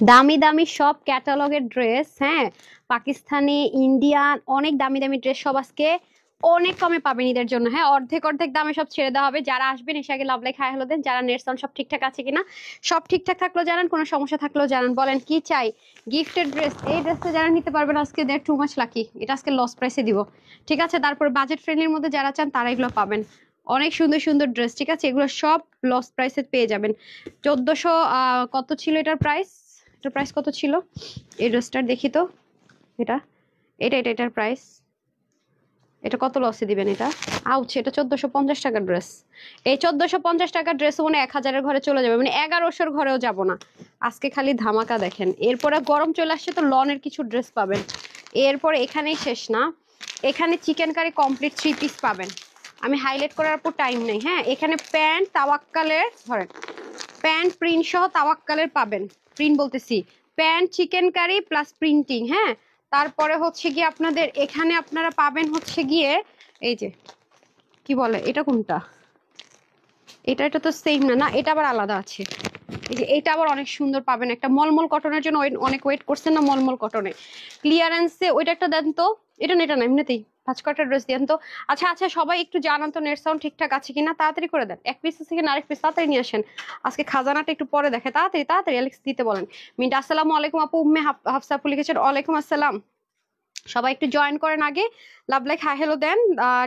দামি দামি সব ক্যাটালগের ড্রেস, হ্যাঁ, পাকিস্তানি, ইন্ডিয়ান, অনেক দামি দামি ড্রেস সব আজকে অনেক কমে পাবেন ঈদের জন্য। হ্যাঁ, অর্ধেক অর্ধেক দামে সব ছেড়ে দেওয়া হবে। যারা আসবেন এসে আগে লাভ লাইক হাই হ্যালো দেন। যারা নেটস অন সব ঠিকঠাক আছে কিনা, সব ঠিকঠাক থাকলেও জানান, কোনো সমস্যা থাকলেও জানান। বলেন কি চাই? গিফটেড ড্রেস, এই ড্রেসটা যারা নিতে পারবেন আজকে দেড় টু মাচ লাকি, এটা আজকে লস প্রাইসে দিব। ঠিক আছে, তারপর বাজেট ফ্রেন্ডলির মধ্যে যারা চান তারা এগুলো পাবেন। অনেক সুন্দর সুন্দর ড্রেস, ঠিক আছে, এগুলো সব লস প্রাইসে পেয়ে যাবেন। 1400 কত ছিল এটার প্রাইস? এটার প্রাইস কত ছিল এই ড্রেসটার? দেখি তো। এটা এটা এটা এটার প্রাইস, এটা কত লসে দিবেন? এটা আউচ, এটা 1450 টাকার ড্রেস। এই 1450 টাকার ড্রেস মানে 1000-এর ঘরে চলে যাবে, মানে 1100-এর ঘরেও যাব না। আজকে খালি ধামাকা দেখেন। এরপরে গরম চলে আসছে তো লনের কিছু ড্রেস পাবেন। এরপরে এখানেই শেষ না, এখানে চিকেন কারি কমপ্লিট 3 পিস পাবেন। আমি হাইলাইট করার পর টাইম নেই। হ্যাঁ, এখানে প্যান্ট তাওয়াক্কালের, ধরেন প্যান্ট প্রিন্ট সহ তাওয়াক্কালের পাবেন। প্রিন্ট বলতেছি, pant chikankari plus printing. হ্যাঁ, তারপরে হচ্ছে গিয়ে আপনাদের এখানে আপনারা পাবেন হচ্ছে গিয়ে এই যে কি বলে এটা, কোনটা এটা? এটা তো সেম না, না এটা আবার আলাদা আছে। এই যে এটা আবার অনেক সুন্দর পাবেন, একটা মলমল কটনের জন্য অনেক ওয়েট করছেন না, মলমল কটনে ক্লিয়ারেন্সে ওইটা একটা দেন তো। এটা না, এটা না, এমনিতেই 5 কাটা ড্রেস দেন তো। আচ্ছা আচ্ছা, সবাই একটু জানান তো নেট সাউন্ড ঠিকঠাক আছে কিনা, তাড়াতাড়ি করে দেন। এক পিস থেকে আরেক পিস তাড়াতাড়ি নিয়ে আসেন। আজকে খাজানাটা একটু পরে দেখে, তাড়াতাড়ি তাড়াতাড়ি অ্যালেক্স দিতে বলেন। মিন্ট আসসালামু আলাইকুম আপু, উম্মে হাফসাপু লিখেছেন ওয়ালাইকুম আসসালাম। সবাই একটু জয়েন করেন আগে, লাভ লাইক হাই হ্যালো দেন।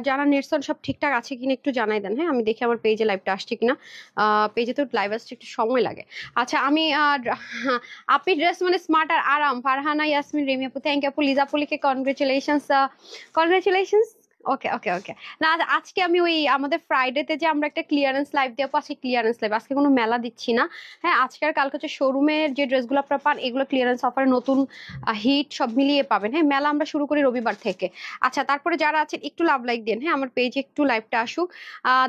যারা নেটসন সব ঠিকঠাক আছে কিনা একটু জানাই দেন। হ্যাঁ, আমি দেখি আমার পেজে লাইভটা আসছে কিনা। পেজে তো লাইভ আসতে একটু সময় লাগে। আচ্ছা আমি আপনি ড্রেস মানে স্মার্ট আর আরাম। ফারহানা ইয়াসমিন রেমি আপু, থ্যাংক ইউ আপু। লিজা পুলিকে congratulations, congratulations. Okay okay okay. না আজকে আমি ওই আমাদের ফ্রাইডেতে যে আমরা একটা ক্লিয়ারেন্স লাইভ দেবো, আজকে ক্লিয়ারেন্স লাইভ, আজকে কোনো মেলা দিচ্ছি না। হ্যাঁ, আজকে আর কালকে হচ্ছে শোরুমের যে ড্রেসগুলো আপনারা পান এগুলো ক্লিয়ারেন্স অফারে নতুন হিট সব মিলিয়ে পাবেন। হ্যাঁ, মেলা আমরা শুরু করি রবিবার থেকে। আচ্ছা, তারপরে যারা আছেন একটু লাভ লাইক দেন। হ্যাঁ, আমার পেজে একটু লাইভটা আসুক।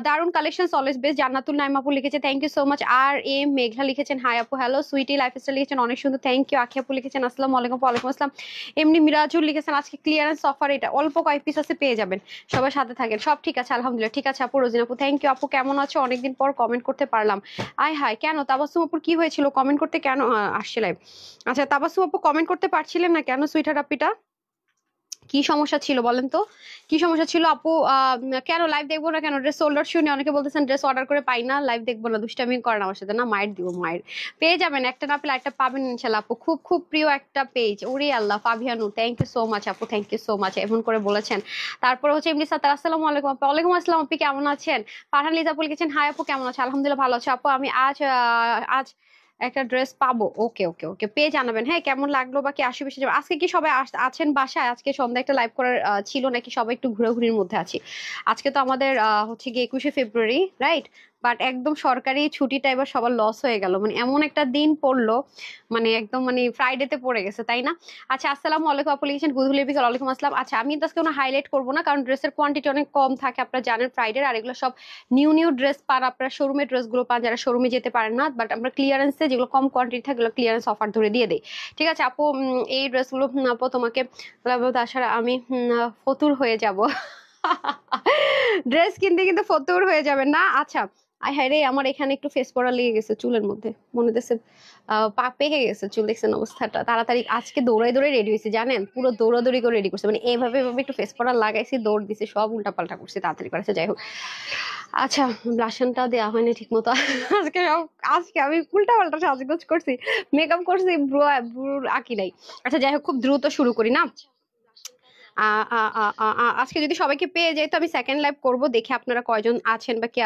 দারুন collection always best. Jannatul Naim আপু লিখেছে থ্যাংক ইউ সো মাচ। আর এম মেঘলা লিখেছেন হাই আপু হ্যালো। সুইটি লাইফস্টাইল লিখেছেন অনেক সুন্দর, থ্যাংক ইউ। আখি আপু লিখেছেন আসসালামু আলাইকুম। ওয়ালাইকুম আসসালাম। এমনি মিরাজুল লিখেছেন আজকে ক্লিয়ারেন্স অফার, এটা অল্প কয়েক পিস আছে, পেয়ে যাবেন। সবার সাথে থাকেন। সব ঠিক আছে আলহামদুলিল্লাহ, ঠিক আছে আপু। রোজিনা আপু থ্যাংক ইউ আপু, কেমন আছো? অনেকদিন পর কমেন্ট করতে পারলাম। আয় হাই, কেন তাবাসসুম আপুর কি হয়েছিল? কমেন্ট করতে কেন আসছে লাইভ? আচ্ছা, তাবাসসুম আপু কমেন্ট করতে পারছিলেন না কেন? সুইটার আপিটা কি সমস্যা ছিল বলেন তো? কি সমস্যা ছিল আপু? কেন লাইভ দেখবো না কেন? ড্রেস সোল্ড আউট শুনে অনেকে বলতেছেন ড্রেস অর্ডার করে পাই না, লাইভ দেখবো না। দুষ্টামি করেন আমার সাথে না, মায়ের দিব মায়ের। পেয়ে যাবেন, একটা না পেলে একটা পাবেন ইনশাল্লাহ আপু। খুব খুব প্রিয় একটা পেজ। ওরে আল্লাহ, ফাবিয়ানু থ্যাংক ইউ সো মাচ আপু, থ্যাংক ইউ সো মাচ এমন করে বলেছেন। তারপর হচ্ছে এমনি সাতার আসসালামু আলাইকুম আপু। ওয়ালাইকুম আসসালাম আপু, কেমন আছেন? ফারহান লিজা আপু লিখেছেন হাই আপু কেমন আছে? আলহামদুলিল্লাহ ভালো আছে আপু। আমি আজ একটা ড্রেস পাবো। ওকে ওকে ওকে, পেয়ে জানাবেন। হ্যাঁ, কেমন লাগলো বা কি আশেপাশে যাবে। আজকে কি সবাই আছেন বাসায়? আজকে সন্ধ্যা একটা লাইভ করার ছিল নাকি সবাই একটু ঘোরাঘুরির মধ্যে আছি? আজকে তো আমাদের হচ্ছে গিয়ে 21শে ফেব্রুয়ারি, রাইট? বাট একদম সরকারি ছুটিটা এবার সবার লস হয়ে গেল, মানে এমন একটা দিন পড়লো, মানে একদম মানে ফ্রাইডেতে পড়ে গেছে, তাই না? আচ্ছা, আসসালামু আলাইকুম আপু লিখেছেন গুধুলি বিকাল। ওয়ালাইকুম আসসালাম। আচ্ছা, আমি তো আজকে কোনো হাইলাইট করবো না, কারণ ড্রেসের কোয়ান্টিটি অনেক কম থাকে, আপনারা জানেন ফ্রাইডে। আর এগুলো সব নিউ নিউ ড্রেস পান, আপনারা শোরুমের ড্রেসগুলো পান যারা শোরুমে যেতে পারেন না। বাট আমরা ক্লিয়ারেন্সে যেগুলো কম কোয়ান্টিটি থাকে ক্লিয়ারেন্স অফার ধরে দিয়ে দেই। ঠিক আছে আপু, এই ড্রেসগুলো আপু তোমাকে আসার আমি ফতুর হয়ে যাব। ড্রেস কিনতে কিন্তু ফতুর হয়ে যাবেন না। আচ্ছা, আই হ্যাঁ রে, আমার এখানে একটু ফেস পড়া লেগে গেছে চুলের মধ্যে, মনে হচ্ছে পা পেকে গেছে চুল। দেখছেন অবস্থাটা? তাড়াতাড়ি আজকে দৌড়াই দৌড়াই রেডি হয়েছি, জানেন, পুরো দৌড়াদৌড়ি করে রেডি করছে, মানে এভাবে এভাবে একটু ফেস পড়া লাগাইছি, দৌড় দিছি, সব উল্টা পাল্টা করছি, তাড়াতাড়ি করেছে। যাই হোক, আচ্ছা, ব্লাশনটা দেওয়া হয়নি ঠিক মতো। আজকে আমি উল্টা পাল্টা সাজগোজ করছি, মেকআপ করছি, ব্রু আঁকি নাই। আচ্ছা যাই হোক, খুব দ্রুত শুরু করি না। আজকে যদি সবাইকে পেয়ে যাই তো আমি সেকেন্ড লাইভ করব, দেখে আপনারা কয়জন আছেন বা কি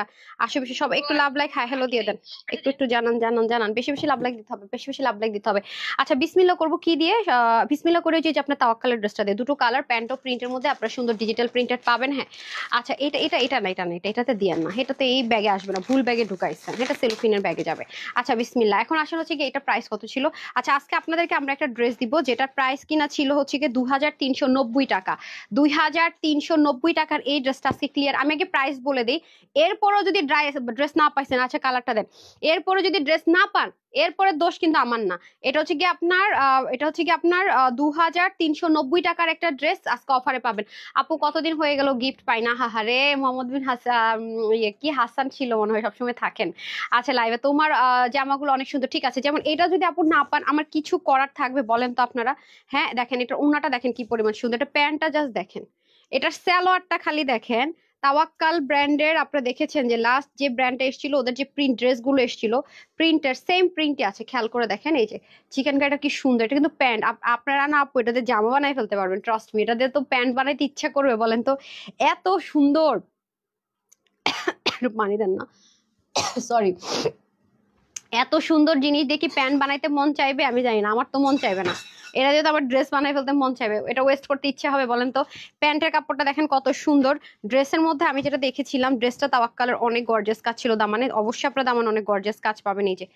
আশেপাশে সবাই একটু লাভ লাইক হাই হ্যালো দিয়ে দেন। একটু একটু জানান জানান জানান, বেশি বেশি লাভ লাইক দিতে হবে, বেশি বেশি লাভ লাইক দিতে হবে। আচ্ছা, বিসমিল্লা করব কি দিয়ে? বিসমিল্লা করে যে আপনার তাওয়াক্কালের ড্রেসটা দিয়ে, দুটো কালার, প্যান্ট ও প্রিন্টের মধ্যে আপনারা সুন্দর ডিজিটাল প্রিন্টেড পাবেন। হ্যাঁ, আচ্ছা, এটা এটা এটা না, এটা না, এটাতে দিয়েন না, এটাতে এই ব্যাগে আসবে না, ভুল ব্যাগে ঢুকাইছেন, এটা সেলোফিনের ব্যাগে যাবে। আচ্ছা বিসমিল্লা। এখন আসলে হচ্ছে কি এটা প্রাইস কত ছিল? আচ্ছা, আজকে আপনাদেরকে আমরা একটা ড্রেস দিব যেটার প্রাইস কিনা ছিল হচ্ছে কি 2390 টাকা। 2390 টাকার এই ড্রেসটা আজকে ক্লিয়ার। আমি আগে প্রাইস বলে দিই, এরপরও যদি ড্রেস না পাইছেন, আচ্ছা কালারটা দেন, এরপরও যদি ড্রেস না পান এরপরে দোষ কিন্তু আমার না, এটা হচ্ছে কি আপনার এটা হচ্ছে কি আপনার 2390 টাকার একটা ড্রেস আজকে অফারে পাবেন। আপু কতদিন হয়ে গেল গিফট পাই না, হাহারে। মোহাম্মদ বিন হাসান, ইয়ে কি হাসান ছিল মনে হয়, সবসময় থাকেন। আচ্ছা লাইভে তোমার জামাগুলো অনেক সুন্দর, ঠিক আছে। যেমন এটা যদি আপু না পান, আমার কিছু করার থাকবে বলেন তো আপনারা? হ্যাঁ দেখেন, এটা ওন্নাটা দেখেন কি পরিমাণ সুন্দর, এটা প্যান্টটা জাস্ট দেখেন, এটার সালোয়ারটা খালি দেখেন। তাওয়াক্কাল ব্র্যান্ডের, আপনারা দেখেছেন যে লাস্ট যে ব্র্যান্ডটা এসেছিল, ওদের যে প্রিন্ট ড্রেস গুলো এসেছিল, প্রিন্টের সেম প্রিন্টই আছে, খেয়াল করে দেখেন। এই যে চিকেন কারিটা কি সুন্দর, এটা কিন্তু প্যান্ট। আপনারা না আপু এটাতে জামা বানাই ফেলতে পারবেন, ট্রাস্ট মি। এটাতে তো প্যান্ট বানাইতে ইচ্ছা করবে বলেন তো, এত সুন্দর। পানি দেন না, সরি। এত সুন্দর জিনিস দেখি প্যান্ট বানাইতে মন চাইবে? আমি জানি না, আমার তো মন চাইবে না। এরা যেহেতু আবার ড্রেস বানাই ফেলতে মন চাইবে, এটা ওয়েস্ট করতে ইচ্ছা হবে বলেন তো? প্যান্টের কাপড়টা দেখেন কত সুন্দর। ড্রেসের মধ্যে আমি যেটা দেখেছিলাম, ড্রেসটা তাওয়াক্কালের অনেক গর্জিয়াস কাজ ছিল দামানে, অবশ্যই আপনারা দামানে অনেক গর্জিয়াস কাজ পাবেন। এই যে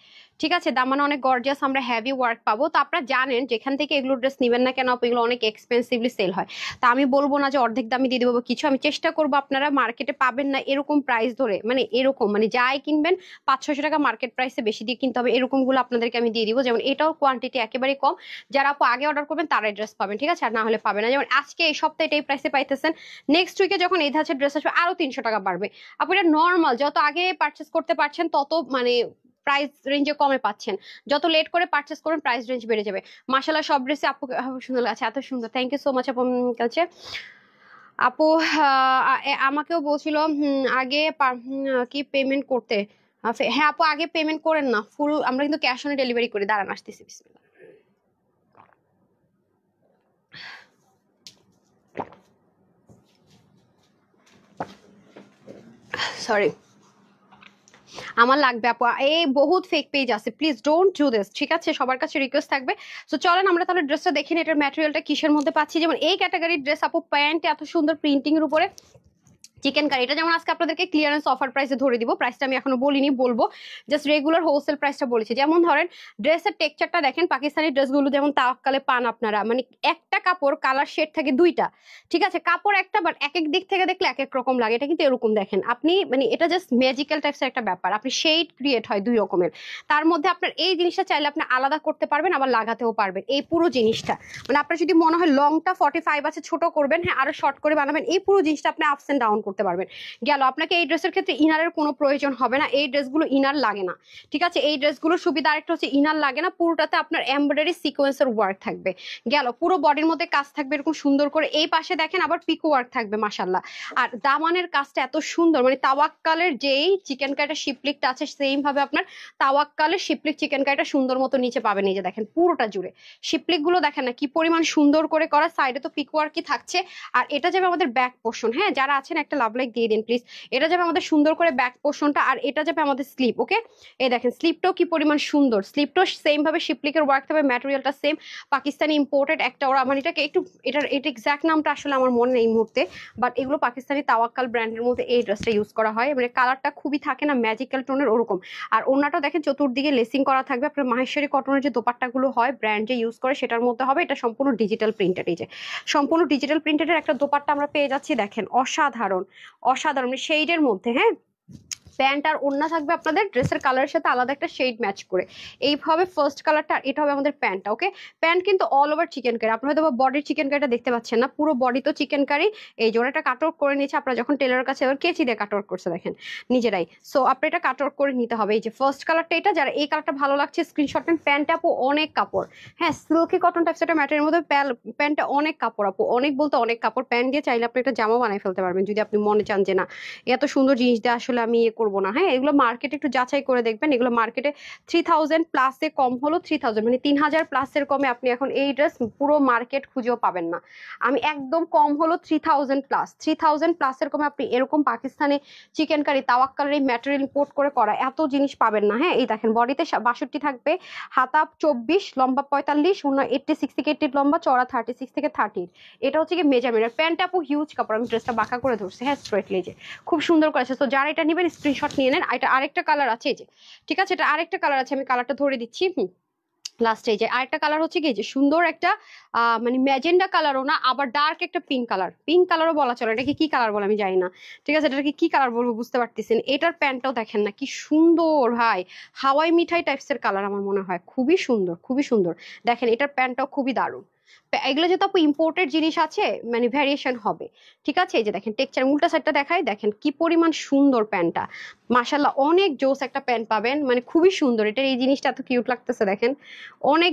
ঠিক আছে, দামানে অনেক গর্জিয়াস আমরা হেভি ওয়ার্ক পাবো। তো আপনারা জানেন যেখান থেকে এগুলো ড্রেস নিবেন না কেন, এগুলো অনেক এক্সপেন্সিভলি সেল হয়। তা আমি বলবো না যে অর্ধেক দামে দিয়ে দেবো কিছু, আমি চেষ্টা করবো আপনারা মার্কেটে পাবেন না এরকম প্রাইস ধরে, মানে এরকম, মানে যাই কিনবেন 500-600 টাকা মার্কেট প্রাইসে বেশি দিয়ে কিনতে হবে, এরকম গুলো আপনাদেরকে আমি দিয়ে দিব। যেমন এটাও কোয়ান্টিটি একেবারে কম, যারা আপু আগে অর্ডার করবেন তারাই ড্রেস পাবেন, ঠিক আছে, আর না হলে পাবেন না। যেমন আজকে এই সপ্তাহে এটাই প্রাইসে পাইতেছেন, নেক্সট উইকে যখন এই ধাঁচের ড্রেস আসবে আরো 300 টাকা বাড়বে। আপু এটা নর্মাল, যত আগে পারচেস করতে পারছেন তত মানে প্রাইস রেঞ্জে কমে পাচ্ছেন, যত লেট করে পারচেস করবেন প্রাইস রেঞ্জ বেড়ে যাবে। মাশাআল্লাহ সব ড্রেসে আপু সুন্দর লাগছে, এত সুন্দর, থ্যাংক ইউ সো মাচ আপু কাছে। আপু আমাকেও বলছিল আগে কি পেমেন্ট করতে। হ্যাঁ আপু আগে পেমেন্ট করেন না ফুল, আমরা কিন্তু ক্যাশ অন ডেলিভারি করি। দাঁড়ান আসতেছি, বিসমিল্লাহ। সরি, আমার লাগবে আপু, এই বহুত ফেক পেজ আছে, প্লিজ ডোন্ট ডু দিস, ঠিক আছে, সবার কাছে রিকোয়েস্ট থাকবে। তো চলেন আমরা তাহলে ড্রেসটা দেখি এটার ম্যাটেরিয়ালটা কিসের মধ্যে পাচ্ছি। যেমন এই ক্যাটাগরির ড্রেস আপু, প্যান্ট এত সুন্দর প্রিন্টিং এর উপরে চিকেন কারি, এটা যেমন আজকে আপনাদেরকে ক্লিয়ারেন্স অফার প্রাইসে ধরে দিব, প্রাইসটা আমি এখনো বলিনি, বলবো, জাস্ট রেগুলার হোলসেল প্রাইসটা বলেছি। যেমন ধরেন ড্রেসের টেক্সচারটা দেখেন, পাকিস্তানি ড্রেসগুলো যেমন তাওয়াক্কালে পান আপনারা, মানে একটা কাপড় কালার শেড থাকে দুইটা, ঠিক আছে, কাপড় একটা, বাট এক এক দিক থেকে দেখলে এক এক রকম লাগে। এটা কিন্তু এরকম দেখেন আপনি, মানে এটা জাস্ট ম্যাজিক্যাল টাইপসের একটা ব্যাপার, আপনি শেড ক্রিয়েট হয় দুই রকমের, তার মধ্যে আপনার এই জিনিসটা চাইলে আপনি আলাদা করতে পারবেন, আবার লাগাতেও পারবেন। এই পুরো জিনিসটা মানে আপনার যদি মনে হয় লংটা 45 আছে, ছোট করবেন, হ্যাঁ আরো শর্ট করে বানাবেন, এই পুরো জিনিসটা আপনি আপস এন্ড ডাউন করতে পারবেন। গেল, আপনাকে এই ড্রেসের ক্ষেত্রে ইনারের কোনো প্রয়োজন হবে না, এই ড্রেসগুলো ইনার লাগে না, ঠিক আছে। এই ড্রেসগুলোর সুবিধা আরেকটা হচ্ছে ইনার লাগে না, পুরোটাতে আপনার এমব্রয়ডারি সিকোয়েন্সের ওয়ার্ক থাকবে। গেল, পুরো বডির মধ্যে কাজ থাকবে এরকম সুন্দর করে, এই পাশে দেখেন আবার পিকো ওয়ার্ক থাকবে মাশাআল্লাহ। আর দামানের কাজটা এত সুন্দর, মানে তাওয়াক্কালের যেই চিকেন কারিটা শিপলিকটা আছে, সেম ভাবে আপনার তাওয়াক্কালের শিপলিক চিকেন কারিটা সুন্দর মতো নিচে পাবেন। এই যে দেখেন পুরোটা জুড়ে শিপলিক গুলো দেখেন না কি পরিমাণ সুন্দর করে করা, সাইডে তো পিকো ওয়ার্কই থাকছে। আর এটা যাবে আমাদের ব্যাক পোর্শন, হ্যাঁ যারা আছেন একটা লাভ লাইক দিয়ে দিন প্লিজ। এটা যাবে আমাদের সুন্দর করে ব্যাক পোর্শনটা, আর এটা যাবে আমাদের স্লিপ। ওকে, এই দেখেন স্লিপটাও কি পরিমাণ সুন্দর, স্লিপটাও সেম ভাবে শিপলিকের ওয়ার্ক থাকবে, ম্যাটেরিয়ালটা সেম, পাকিস্তানি ইম্পোর্টেড একটা, ওরা মানে এটাকে একটু এটা এক্সাক্ট নামটা আসলে আমার মনে নেই এই মুহূর্তে, বাট এগুলো পাকিস্তানি তাওয়াক্কাল ব্র্যান্ডের মধ্যে এই ড্রেসটা ইউজ করা হয়, মানে কালারটা খুবই থাকে না ম্যাজিক্যাল টোনের ওরকম। আর ওনাটা দেখেন চতুর্দিকে লেসিং করা থাকবে, আপনার মাহেশ্বরী কটনের যে দোপাট্টাগুলো হয় ব্র্যান্ড যে ইউজ করে সেটার মধ্যে হবে, এটা সম্পূর্ণ ডিজিটাল প্রিন্টেড। এই যে সম্পূর্ণ ডিজিটাল প্রিন্টেডের একটা দোপাট্টা আমরা পেয়ে যাচ্ছি, দেখেন অসাধারণ অসাধারণ শেডের মধ্যে, হ্যাঁ। প্যান্ট আর ওড়না থাকবে আপনাদের ড্রেসের কালারের সাথে আলাদা একটা শেড ম্যাচ করে, এইভাবে ফার্স্ট কালারটা, আর এটা হবে আমাদের প্যান্টটা। ওকে, প্যান্ট কিন্তু অল ওভার চিকেন কারি, আপনারা হয়তো বডির চিকেন কারিটা দেখতে পাচ্ছেন না, পুরো বডি তো চিকেন কারি। এই জোড়াটা কাটওয়ার্ক করে নিয়েছে, আপনারা যখন টেলারের কাছে এবার কেচি দিয়ে কাটওয়ার্ক করছে দেখেন নিজেরাই, সো আপনি এটা কাটওয়ার্ক করে নিতে হবে। এই যে ফার্স্ট কালারটা এটা, যারা এই কালারটা ভালো লাগছে স্ক্রিনশট নেন। প্যান্টটা আপু অনেক কাপড়, হ্যাঁ সিল্কি কটন টাইপস একটা ম্যাটেরিয়ালের মধ্যে প্যান্টটা অনেক কাপড় আপু, অনেক বলতে অনেক কাপড়। প্যান্ট দিয়ে চাইলে আপনি একটা জামা বানাই ফেলতে পারবেন যদি আপনি মনে চান যে না এত সুন্দর জিনিস দিয়ে আসলে আমি ইয়ে করবো না। হ্যাঁ এগুলো মার্কেটে একটু যাচাই করে দেখবেন, এগুলো মার্কেটে 3000 প্লাসে কম হলো, 3000 মানে 3000 প্লাসের কমে আপনি এখন এই ড্রেস পুরো মার্কেট খুঁজেও পাবেন না। আমি একদম কম হলো 3000 প্লাস, 3000 প্লাসের কমে আপনি এরকম পাকিস্তানে চিকেন কারি তাওয়াক্কালের এই ম্যাটেরিয়াল ইম্পোর্ট করে করা এত জিনিস পাবেন না। হ্যাঁ এই দেখেন বডিতে 62 থাকবে, হাতা 24, লম্বা 45, 86 থেকে 80 লম্বা, চড়া 36 থেকে 30। এটা হচ্ছে কি মেজারমেন্ট। প্যান্টটা আপু হিউজ কাপড়, আমি ড্রেসটা বাঁকা করে ধরছি, হ্যাঁ স্ট্রেটলি, যে খুব সুন্দর করেছে। তো যারা এটা নেবেন স্ক্রিনশট নিয়ে নেন। এটা আরেকটা কালার আছে, এই যে ঠিক আছে, এটা আরেকটা কালার আছে, আমি কালারটা ধরে দিচ্ছি। লাস্টে এই যে আরেকটা কালার হচ্ছে কি, এই যে সুন্দর একটা মানে ম্যাজেন্ডা কালারও না, আবার ডার্ক একটা পিঙ্ক কালারও বলা চলে, এটাকে কি কালার বলে আমি জানি না, ঠিক আছে, এটাকে কি কালার বলবো বুঝতে পারতেছেন। এটার প্যান্টটাও দেখেন না কি সুন্দর ভাই, হাওয়াই মিঠাই টাইপসের কালার আমার মনে হয়, খুবই সুন্দর খুবই সুন্দর। দেখেন এটার প্যান্টটাও খুবই দারুণ। এগুলো যেহেতু আপু ইম্পোর্টেড জিনিস আছে, মানে ভ্যারিয়েশন হবে, ঠিক আছে। এই যে দেখেন টেক্সচার, উল্টা সাইডটা দেখাই, দেখেন কি পরিমাণ সুন্দর প্যান্টটা, মাশাল্লাহ অনেক জোস একটা প্যান্ট পাবেন, মানে খুবই সুন্দর। এটার এই জিনিসটা এত কিউট লাগতেছে দেখেন, অনেক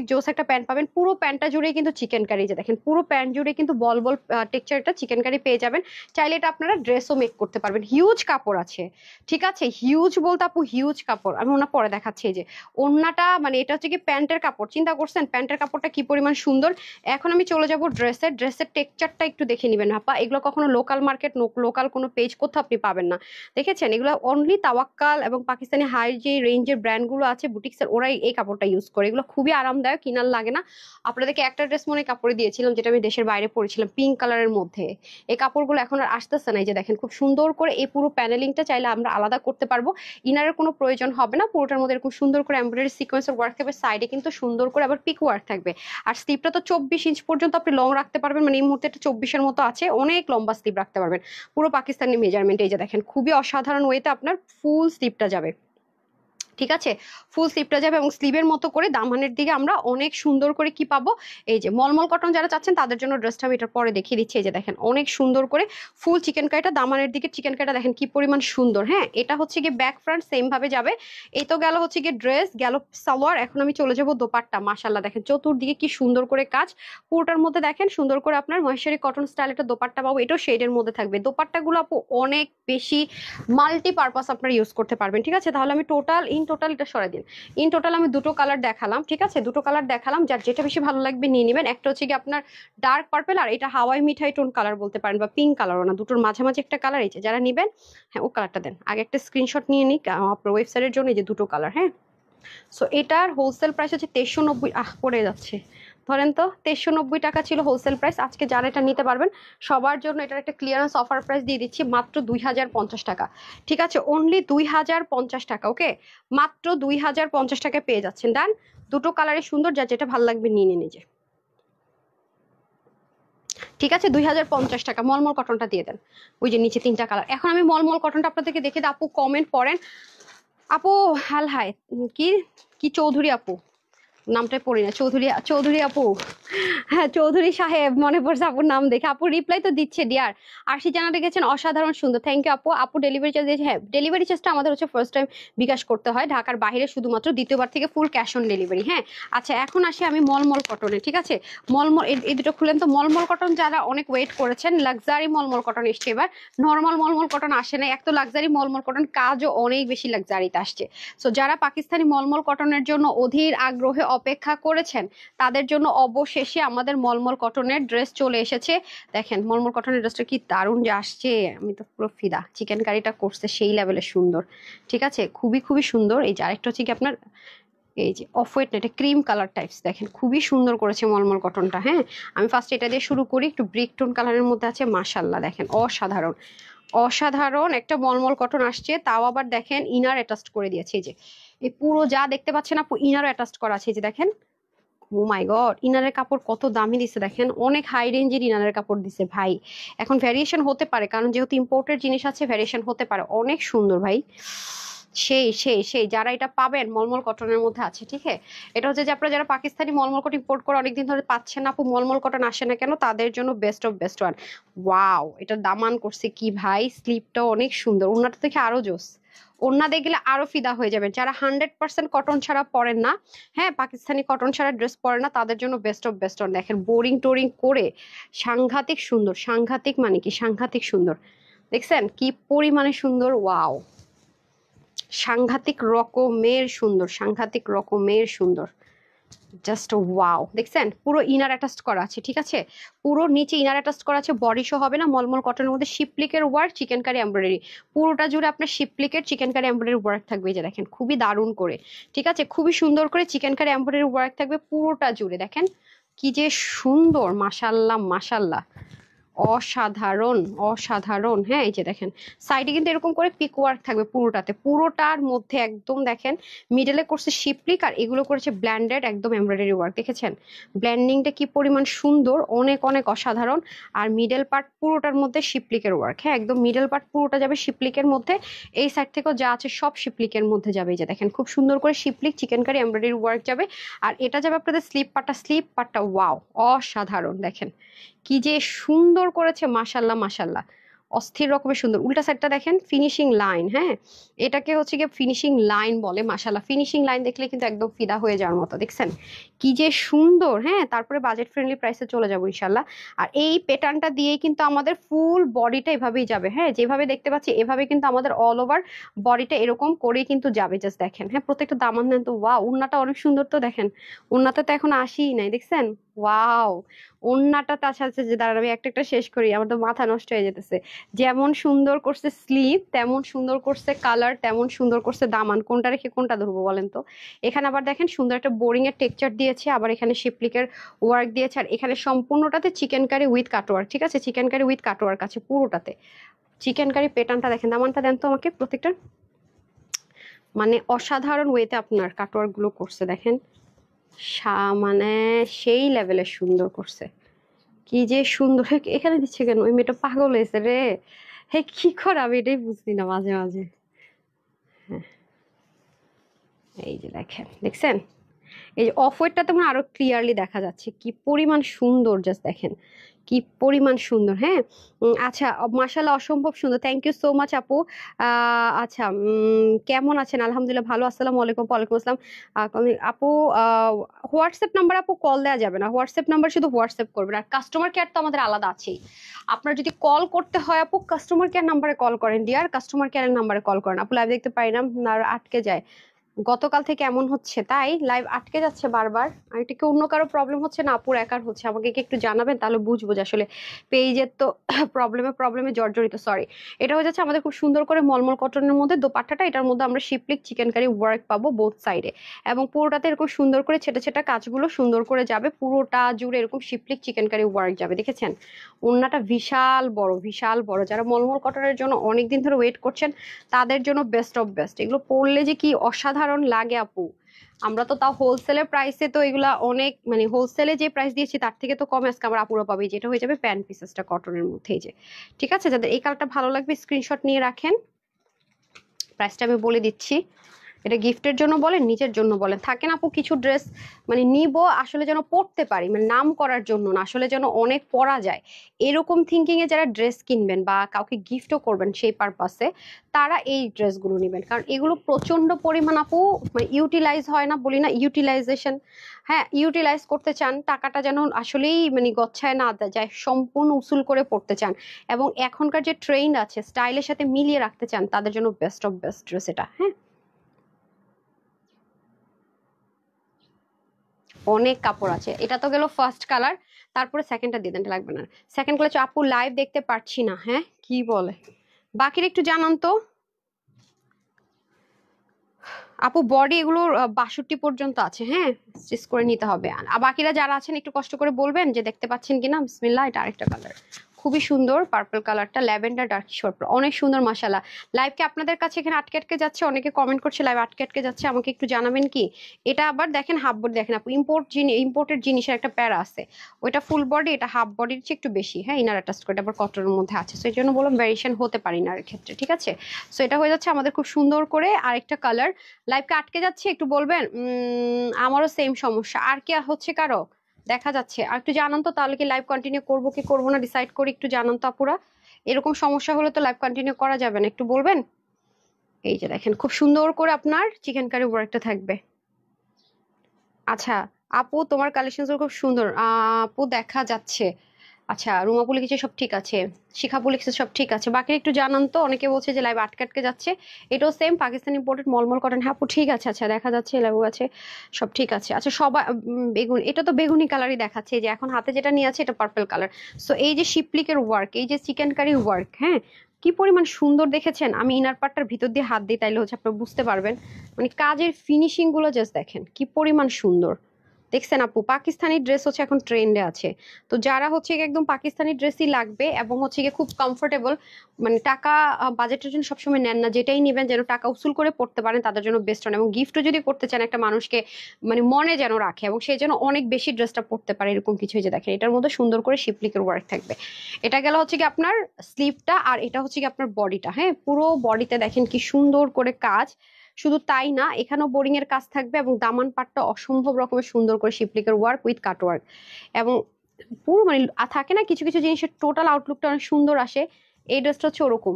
জোস একটা প্যান্ট পাবেন। পুরো প্যান্টটা জুড়ে কিন্তু চিকেন কারি, যে দেখেন পুরো প্যান্ট জুড়ে কিন্তু বল বল টেক্সচারটা চিকেন কারি পেয়ে যাবেন। চাইলে এটা আপনারা ড্রেসও মেক করতে পারবেন। হিউজ কাপড় আছে, ঠিক আছে, হিউজ বলতে আপু হিউজ কাপড়। আমি ওনা পরে দেখাচ্ছি। এই যে ওন্নাটা, মানে এটা হচ্ছে কি প্যান্টের কাপড়, চিন্তা করছেন প্যান্টের কাপড়টা কি পরিমাণ সুন্দর। এখন আমি চলে যাব ড্রেসের টেক্সচারটা একটু দেখে নেবেন আপা। এগুলো কখনো লোকাল মার্কেট, লোকাল কোনো পেজ কোথাও আপনি পাবেন না, দেখেছেন। এগুলো অনলি তাওয়াক্কাল এবং পাকিস্তানি হাই যে রেঞ্জের ব্র্যান্ডগুলো আছে বুটিক্সের, ওরাই এই কাপড়টা ইউজ করে। এগুলো খুবই আরামদায়ক, কিনার লাগে না। আপনাদেরকে একটা ড্রেস মনে কাপড়ে দিয়েছিলাম, যেটা আমি দেশের বাইরে পরেছিলাম, পিঙ্ক কালারের মধ্যে। এই কাপড়গুলো এখন আর আসতেছে না। এই যে দেখেন খুব সুন্দর করে এই পুরো প্যানেলিংটা চাইলে আমরা আলাদা করতে পারবো, ইনারের কোনো প্রয়োজন হবে না। পুরোটার মধ্যে এরকম সুন্দর করে এমব্রয়ডারি সিকোয়েন্সের ওয়ার্ক থাকবে, সাইডে কিন্তু সুন্দর করে আবার পিক ওয়ার্ক থাকবে। আর স্লিপটা তো 24 ইঞ্চ পর্যন্ত আপনি লং রাখতে পারবেন, মানে এই মুহূর্তে একটা 24-এর মতো আছে, অনেক লম্বা স্লিপ রাখতে পারবেন। পুরো পাকিস্তানি মেজারমেন্ট। এই যে দেখেন খুবই অসাধারণ ওয়েতে আপনার ফুল স্লিপটা যাবে, ঠিক আছে, ফুল স্লিপটা যাবে। এবং স্লিভের মতো করে দামানের দিকে আমরা অনেক সুন্দর করে কি পাবো, এই যে মলমল কটন যারা চাচ্ছেন তাদের জন্য ড্রেসটা আমি এটার পরে দেখিয়ে দিচ্ছি। এই যে দেখেন অনেক সুন্দর করে ফুল চিকেন কারিটা, দামানের দিকে চিকেন কারিটা দেখেন কি পরিমাণ সুন্দর। হ্যাঁ, এটা হচ্ছে গিয়ে ব্যাক ফ্রন্ট সেম ভাবে যাবে। এই তো গেল হচ্ছে গিয়ে ড্রেস, গেল সালোয়ার। এখন আমি চলে যাবো দোপাট্টা। মাশাল্লাহ দেখেন চতুর্দিকে কি সুন্দর করে কাজ, পুরোটার মধ্যে দেখেন সুন্দর করে আপনার মহেশ্বরী কটন স্টাইল একটা দোপাট্টা পাবো। এটাও শেডের মধ্যে থাকবে। দোপাট্টাগুলো আপু অনেক বেশি মাল্টি পারপাস আপনারা ইউজ করতে পারবেন, ঠিক আছে। তাহলে আমি টোটাল এটা সরাই দিন। ইন টোটাল আমি দুটো কালার দেখালাম, ঠিক আছে, দুটো কালার দেখালাম, যার যেটা বেশি ভালো লাগবে নিয়ে নেবেন। একটা হচ্ছে কি আপনার ডার্ক পার্পল, আর এটা হাওয়াই মিঠাই টোন কালার বলতে পারেন, বা পিঙ্ক কালারও না, দুটোর মাঝামাঝি একটা কালার। এই যে যারা নেবেন, হ্যাঁ ও কালারটা দেন। আগে একটা স্ক্রিনশট নিয়ে নিক আপনার ওয়েবসাইটের জন্য। এই যে দুটো কালার, হ্যাঁ। সো এটার হোলসেল প্রাইস হচ্ছে 2390, পড়ে যাচ্ছে, ধরেন তো 2390 টাকা ছিল হোলসেল প্রাইস। আজকে যারা এটা নিতে পারবেন সবার জন্য এটার একটা ক্লিয়ারেন্স অফার প্রাইস দিয়ে দিচ্ছি মাত্র 2050 টাকা, ঠিক আছে, অনলি 2050 টাকা। ওকে, মাত্র 2050 টাকায় পেয়ে যাচ্ছেন। ডান, দুটো কালারে সুন্দর, যা যেটা ভালো লাগবে নিয়ে নিন। নিজে, ঠিক আছে, 2050 টাকা। মলমল কটনটা দিয়ে দেন, ওই যে নিচে তিনটা কালার। এখন আমি মলমল কটনটা আপনাদেরকে দেখে দিই। আপু কমেন্ট পড়েন। আপু হাল হাই, কি কি চৌধুরী আপু, নামটাই পড়ি না, চৌধুরী আপু, হ্যাঁ চৌধুরী সাহেব, মনে পড়ছে আপুর নাম দেখে। আপু রিপ্লাই তো দিচ্ছে ডিয়ার। আরশি জানা লিখেছেন অসাধারণ সুন্দর, থ্যাংক ইউ আপু। আপু ডেলিভারি চার্জ দিয়েছে, হ্যাঁ ডেলিভারি চার্জটা আমাদের হচ্ছে ফার্স্ট টাইম বিকাশ করতে হয় ঢাকার বাইরে শুধুমাত্র, দ্বিতীয়বার থেকে ফুল ক্যাশ অন ডেলিভারি। হ্যাঁ, আচ্ছা এখন আসি আমি মলমল কটনে, ঠিক আছে। মলমল এই দুটো খুলেন তো। মলমল কটন যারা অনেক ওয়েট করেছেন, লাক্সারি মলমল কটন এসছে এবার, নর্মাল মলমল কটন আসে না। এক তো লাক্সারি মলমল কটন, কাজও অনেক বেশি লাক্সারিতে আসছে। সো যারা পাকিস্তানি মলমল কটনের জন্য অধীর আগ্রহে অপেক্ষা করেছেন, তাদের জন্য অবশেষে আমাদের মলমল কটনের ড্রেস চলে এসেছে। দেখেন মলমল কটনের ড্রেসটা কি দারুণ যে আসছে, আমি তো পুরো ফিদা। চিকেন কারিটা করছে সেই লেভেলের সুন্দর, ঠিক আছে, খুবই সুন্দর। এই যে আরেকটা হচ্ছে কি আপনার, এই যে অফ হোয়াইট না, এটা ক্রিম কালার টাইপস, দেখেন খুবই সুন্দর করেছে মলমল কটনটা। হ্যাঁ, আমি ফার্স্ট এটা দিয়ে শুরু করি, একটু ব্রিক টোন কালারের মধ্যে আছে। মাশাল্লাহ দেখেন অসাধারণ একটা মলমল কটন আসছে, তাও আবার দেখেন ইনার অ্যাটাচড করে দিয়েছে। এই যে এই পুরো যা দেখতে পাচ্ছেন আপু, ইনারও অ্যাটাচড করা আছে। এই যে দেখেন, ও মাই গড, ইনারের কাপড় কত দামি দিছে দেখেন, অনেক হাই রেঞ্জের ইনারের কাপড় দিছে ভাই। এখন ভ্যারিয়েশন হতে পারে, কারণ যেহেতু ইম্পোর্টেড জিনিস আছে, ভ্যারিয়েশন হতে পারে। অনেক সুন্দর ভাই, সেই যারা এটা পাবেন মলমল কটনের মধ্যে আছে, ঠিক আছে। এটা হচ্ছে যে আপনারা যারা পাকিস্তানি মলমল কটন ইম্পোর্ট করে অনেকদিন ধরে পাচ্ছেন না আপু, মলমল কটন আসে না কেন, তাদের জন্য best of best one. Wow, এটা দামান করছে কি ভাই, স্লিপটাও অনেক সুন্দর, ওনাটা দেখে আরো জোস। ওড়না দেখলে আরো ফিদা হয়ে যাবেন। যারা 100% কটন ছাড়া পরেন না, হ্যাঁ পাকিস্তানি কটন ছাড়া ড্রেস পরে না, তাদের জন্য বেস্ট অফ বেস্ট ওয়ান। দেখেন বোরিং টোরিং করে সাংঘাতিক সুন্দর, সাংঘাতিক মানে কি সাংঘাতিক সুন্দর, দেখছেন কি পরিমাণে সুন্দর। ওয়াও, সাংঘাতিক রকমের সুন্দর, জাস্ট ওয়াও। দেখছেন পুরো ইনার অ্যাটাচড করা আছে, ঠিক আছে, পুরো নিচে ইনার অ্যাটাচড করা আছে। বডি শো হবে না, মলমল কটনের মধ্যে শিপলিকের ওয়ার্ক, চিকেন কারি এমব্রয়ডারি, পুরোটা জুড়ে আপনার শিপলিকের চিকেন কারি এমব্রয়ডারি ওয়ার্ক থাকবে। এই যে দেখেন খুবই দারুণ করে, ঠিক আছে, খুবই সুন্দর করে চিকেন কারি এমব্রয়ডারি ওয়ার্ক থাকবে পুরোটা জুড়ে। দেখেন কি যে সুন্দর, মাশাল্লাহ। অসাধারণ, অসাধারণ। হ্যাঁ, এই যে দেখেন সাইডে কিন্তু এরকম করে পিক ওয়ার্ক থাকবে পুরোটাতে, পুরোটার মধ্যে একদম দেখেন মিডলে করছে শিপলিক, আর এগুলো করেছে ব্ল্যান্ডেড একদম এমব্রয়ডারি ওয়ার্ক। দেখেছেন ব্ল্যান্ডিংটা কি পরিমাণ সুন্দর, অনেক অনেক অসাধারণ। আর মিডল পার্ট পুরোটার মধ্যে শিপলিকের ওয়ার্ক। হ্যাঁ, একদম মিডল পার্ট পুরোটা যাবে শিপলিকের মধ্যে, এই সাইড থেকেও যা আছে সব শিপলিকের মধ্যে যাবে। এই যে দেখেন খুব সুন্দর করে শিপলিক চিকেনকারি এমব্রয়ডারি ওয়ার্ক যাবে। আর এটা যাবে আপনাদের স্লিপ পার্টটা ওয়াও অসাধারণ। দেখেন কি যে সুন্দর করেছে, মাশাল্লাহ মাশাল্লাহ, অস্থির রকমের সুন্দর। উল্টা সাইডটা দেখেন ফিনিশিং লাইন। হ্যাঁ, এটাকে হচ্ছে গিয়ে ফিনিশিং লাইন বলে। মাশাল্লাহ, ফিনিশিং লাইন দেখলে কিন্তু একদম ফিদা হয়ে যাওয়ার মতো। দেখছেন কি যে সুন্দর। হ্যাঁ, তারপরে বাজেট ফ্রেন্ডলি প্রাইসে চলে যাবো ইনশাল্লাহ। আর এই প্যাটার্নটা দিয়েই কিন্তু আমাদের ফুল বডিটা এভাবেই যাবে। হ্যাঁ, যেভাবে দেখতে পাচ্ছি এভাবে কিন্তু আমাদের অল ওভার বডিটা এরকম করেই কিন্তু যাবে। জাস্ট দেখেন, হ্যাঁ প্রত্যেকটা দামান দেন তো। ওয়াও, ওড়নাটা অনেক সুন্দর। তো দেখেন ওড়নাতে তো এখন আসিই নাই, দেখছেন ওয়াও ওড়নাটা। তার সাথে যে দাঁড়ান আমি একটা একটা শেষ করি, আমার তো মাথা নষ্ট হয়ে যেতেছে। যেমন সুন্দর করছে স্লিভ, তেমন সুন্দর করছে কালার, তেমন সুন্দর করছে দামান। কোনটা রেখে কোনটা ধরবো বলেন তো। এখানে আবার দেখেন সুন্দর একটা বোরিং এর টেক্সচার দিয়েছে, আবার এখানে শিপলিকের ওয়ার্ক দিয়েছে, আর এখানে সম্পূর্ণটাতে চিকেন কারি উইথ কাটওয়ার্ক। ঠিক আছে, চিকেন কারি উইথ কাটওয়ার্ক আছে পুরোটাতে। চিকেন কারি প্যাটার্নটা দেখেন, দামানটা দেন তো আমাকে প্রত্যেকটা। মানে অসাধারণ ওয়েতে আপনার কাটওয়ার্ক গুলো করছে দেখেন, মানে সেই লেভেলের সুন্দর করছে। কি যে সুন্দর। এখানে দিচ্ছে কেন, ওই মেয়েটা পাগল হয়েছে রে। হে কি করে, আমি এটাই বুঝছি না মাঝে মাঝে। হ্যাঁ, এই যে দেখেন, দেখছেন এই যে অফ হোয়াইটটা তেমন আরো ক্লিয়ারলি দেখা যাচ্ছে কি পরিমাণ সুন্দর। জাস্ট দেখেন কি পরিমাণ সুন্দর। হ্যাঁ, আচ্ছা মাশাআল্লাহ অসম্ভব সুন্দর, থ্যাংক ইউ সো মাচ আপু। আচ্ছা কেমন আছেন? আলহামদুলিল্লাহ ভালো। আসসালামু আলাইকুম। ওয়ালাইকুম আসসালাম। আপু হোয়াটসঅ্যাপ নাম্বার আপু কল দেওয়া যাবে না, হোয়াটসঅ্যাপ নাম্বার শুধু হোয়াটসঅ্যাপ করবেন। আর কাস্টমার কেয়ার তো আমাদের আলাদা আছেই। আপনার যদি কল করতে হয় আপু কাস্টমার কেয়ার নাম্বারে কল করেন, ডিয়ার কাস্টমার কেয়ারের নাম্বারে কল করেন। আপু লাইভ দেখতে পারি না, আর আটকে যায়। গতকাল থেকে এমন হচ্ছে, তাই লাইভ আটকে যাচ্ছে বারবার। আর এটা কি অন্য কারো প্রবলেম হচ্ছে না আপুর একার হচ্ছে? আমাকে কি একটু জানাবেন, তাহলে বুঝবো যে আসলে পেজের তো প্রবলেমে জর্জরিত। সরি, এটা হয়ে যাচ্ছে আমাদের খুব সুন্দর করে মলমল কটনের মধ্যে দোপাট্টাটা, এটার মধ্যে আমরা শিপলিক চিকেন কারি ওয়ার্ক পাবো বোথ সাইডে, এবং পুরোটাতে এরকম সুন্দর করে ছেটা ছেটা কাজগুলো সুন্দর করে যাবে, পুরোটা জুড়ে এরকম শিপলিক চিকেন কারি ওয়ার্ক যাবে। দেখেছেন ওড়নাটা বিশাল বড়, বিশাল বড়। যারা মলমল কটনের জন্য অনেকদিন ধরে ওয়েট করছেন তাদের জন্য বেস্ট অফ বেস্ট। এগুলো পরলে যে কি অসাধারণ লাগে আপু। আমরা তো তাও হোলসেলের প্রাইসে তো এগুলা অনেক, মানে হোলসেলে যে প্রাইস দিয়েছি তার থেকে তো কম আজকে আমরা আপুরা পাবে। যেটা হয়ে যাবে প্যান্ট পিসেসটা কটনের মধ্যেই যে। ঠিক আছে, যাদের এই কালারটা ভালো লাগবে স্ক্রিনশট নিয়ে রাখেন। প্রাইসটা আমি বলে দিচ্ছি। এটা গিফটের জন্য বলেন, নিজের জন্য বলেন, থাকেন আপু কিছু ড্রেস মানে নিব আসলে যেন পড়তে পারি, মানে নাম করার জন্য না, আসলে যেন অনেক পরা যায় এরকম থিঙ্কিং এ যারা ড্রেস কিনবেন বা কাউকে গিফটও করবেন সেই পারপাসে, তারা এই ড্রেসগুলো নেবেন। কারণ এগুলো প্রচন্ড পরিমাণ আপু মানে ইউটিলাইজ হয় না, বলি না ইউটিলাইজেশন। হ্যাঁ, ইউটিলাইজ করতে চান, টাকাটা যেন আসলেই মানে গচ্ছায় না যায়, সম্পূর্ণ উসুল করে পড়তে চান, এবং এখনকার যে ট্রেন্ড আছে স্টাইলের সাথে মিলিয়ে রাখতে চান, তাদের জন্য বেস্ট অফ বেস্ট ড্রেস এটা। হ্যাঁ, অনেক কাপড় আছে। এটা তো গেল ফার্স্ট কালার, তারপরে সেকেন্ডটা দিয়ে দেন, লাগবে না। সেকেন্ড কালার আপু লাইভ দেখতে পারছি না। হ্যাঁ কি বলে, বাকির একটু জানান তো আপু। বডি এগুলোর 62 পর্যন্ত আছে। হ্যাঁ, স্টিচ করে নিতে হবে। আর বাকিরা যারা আছেন একটু কষ্ট করে বলবেন যে দেখতে পাচ্ছেন কিনা। বিসমিল্লাহ, এটা আরেকটা কালার, খুবই সুন্দর পার্পল কালারটা, ল্যাভেন্ডার ডার্ক শর্ট, অনেক সুন্দর মাশাআল্লাহ। লাইভকে আপনাদের কাছে এখানে আটকে আটকে যাচ্ছে, অনেকে কমেন্ট করছে লাইভ আটকে আটকে যাচ্ছে, আমাকে একটু জানাবেন কি। এটা আবার দেখেন হাফ বডি, দেখেন আপু ইম্পোর্টেড জিনিসের একটা প্যারা আছে। ওইটা ফুল বডি, এটা হাফ বডির চেয়ে একটু বেশি। হ্যাঁ, ইনার অ্যাটাচ করে আবার কটনের মধ্যে আছে, সো এই জন্য বললাম ভ্যারিয়েশন হতে পারি না এর ক্ষেত্রে। ঠিক আছে, সো এটা হয়ে যাচ্ছে আমাদের খুব সুন্দর করে আরেকটা কালার। লাইভকে আটকে যাচ্ছে, একটু বলবেন। আমারও সেম সমস্যা। আর কি হচ্ছে কারো দেখা যাচ্ছে? আর একটু জানান তো, তাহলে কি লাইভ কন্টিনিউ করবো কি করবো না ডিসাইড করি। একটু জানান তো আপুরা, এরকম সমস্যা হলে তো লাইভ কন্টিনিউ করা যাবে না, একটু বলবেন। এই যে দেখেন খুব সুন্দর করে আপনার চিকেন কারি ওয়ার্কটা থাকবে। আচ্ছা আপু তোমার কালেকশন খুব সুন্দর আপু দেখা যাচ্ছে। আচ্ছা রুমাপু লিখেছে সব ঠিক আছে, শিখাপু লিখেছে সব ঠিক আছে, বাকি একটু জানান তো। অনেকে বলছে যে লাইভ আটকে আটকে যাচ্ছে। এটাও সেম পাকিস্তানি ইম্পোর্টেড মলমল কটন। হ্যাঁ আপু ঠিক আছে, আচ্ছা দেখা যাচ্ছে লাইভ আছে, সব ঠিক আছে। আচ্ছা সবাই বেগুন, এটা তো বেগুনি কালারই দেখাচ্ছে, যে এখন হাতে যেটা নিয়ে আছে এটা পার্পল কালার। সো এই যে শিপলিকের ওয়ার্ক, এই যে চিকেন কারি ওয়ার্ক, হ্যাঁ কি পরিমাণ সুন্দর দেখেছেন। আমি ইনার পার্টটার ভিতর দিয়ে হাত দিই, তাইলে হচ্ছে আপনারা বুঝতে পারবেন। মানে কাজের ফিনিশিং গুলো জাস্ট দেখেন কি পরিমাণ সুন্দর। দেখছেন আপু, পাকিস্তানি ড্রেস হচ্ছে এখন ট্রেন্ডে আছে। তো যারা হচ্ছে গিয়ে একদম পাকিস্তানি ড্রেসই লাগবে এবং হচ্ছে গিয়ে খুব কমফোর্টেবল, মানে টাকা বাজেটের জন্য সবসময় নেন না, যেটাই নেবেন যেন টাকা উসুল করে পড়তে পারেন তাদের জন্য বেস্ট হয়। এবং গিফটও যদি করতে চান একটা মানুষকে, মানে মনে যেন রাখে এবং সে যেন অনেক বেশি ড্রেসটা পড়তে পারে, এরকম কিছু। যে দেখেন এটার মধ্যে সুন্দর করে শিপলিকের ওয়ার্ক থাকবে। এটা গেল হচ্ছে কি আপনার স্লিভটা, আর এটা হচ্ছে কি আপনার বডিটা। হ্যাঁ, পুরো বডিতে দেখেন কি সুন্দর করে কাজ। শুধু তাই না, এখানেও বোরিং এর কাজ থাকবে এবং দামান পাটটা অসম্ভব রকমের সুন্দর করে শিপলিকের ওয়ার্ক উইথ কাট ওয়ার্ক। এবং পুরো মানে থাকে না কিছু কিছু জিনিসের টোটাল আউটলুকটা অনেক সুন্দর আসে, এই ড্রেসটা হচ্ছে ওরকম।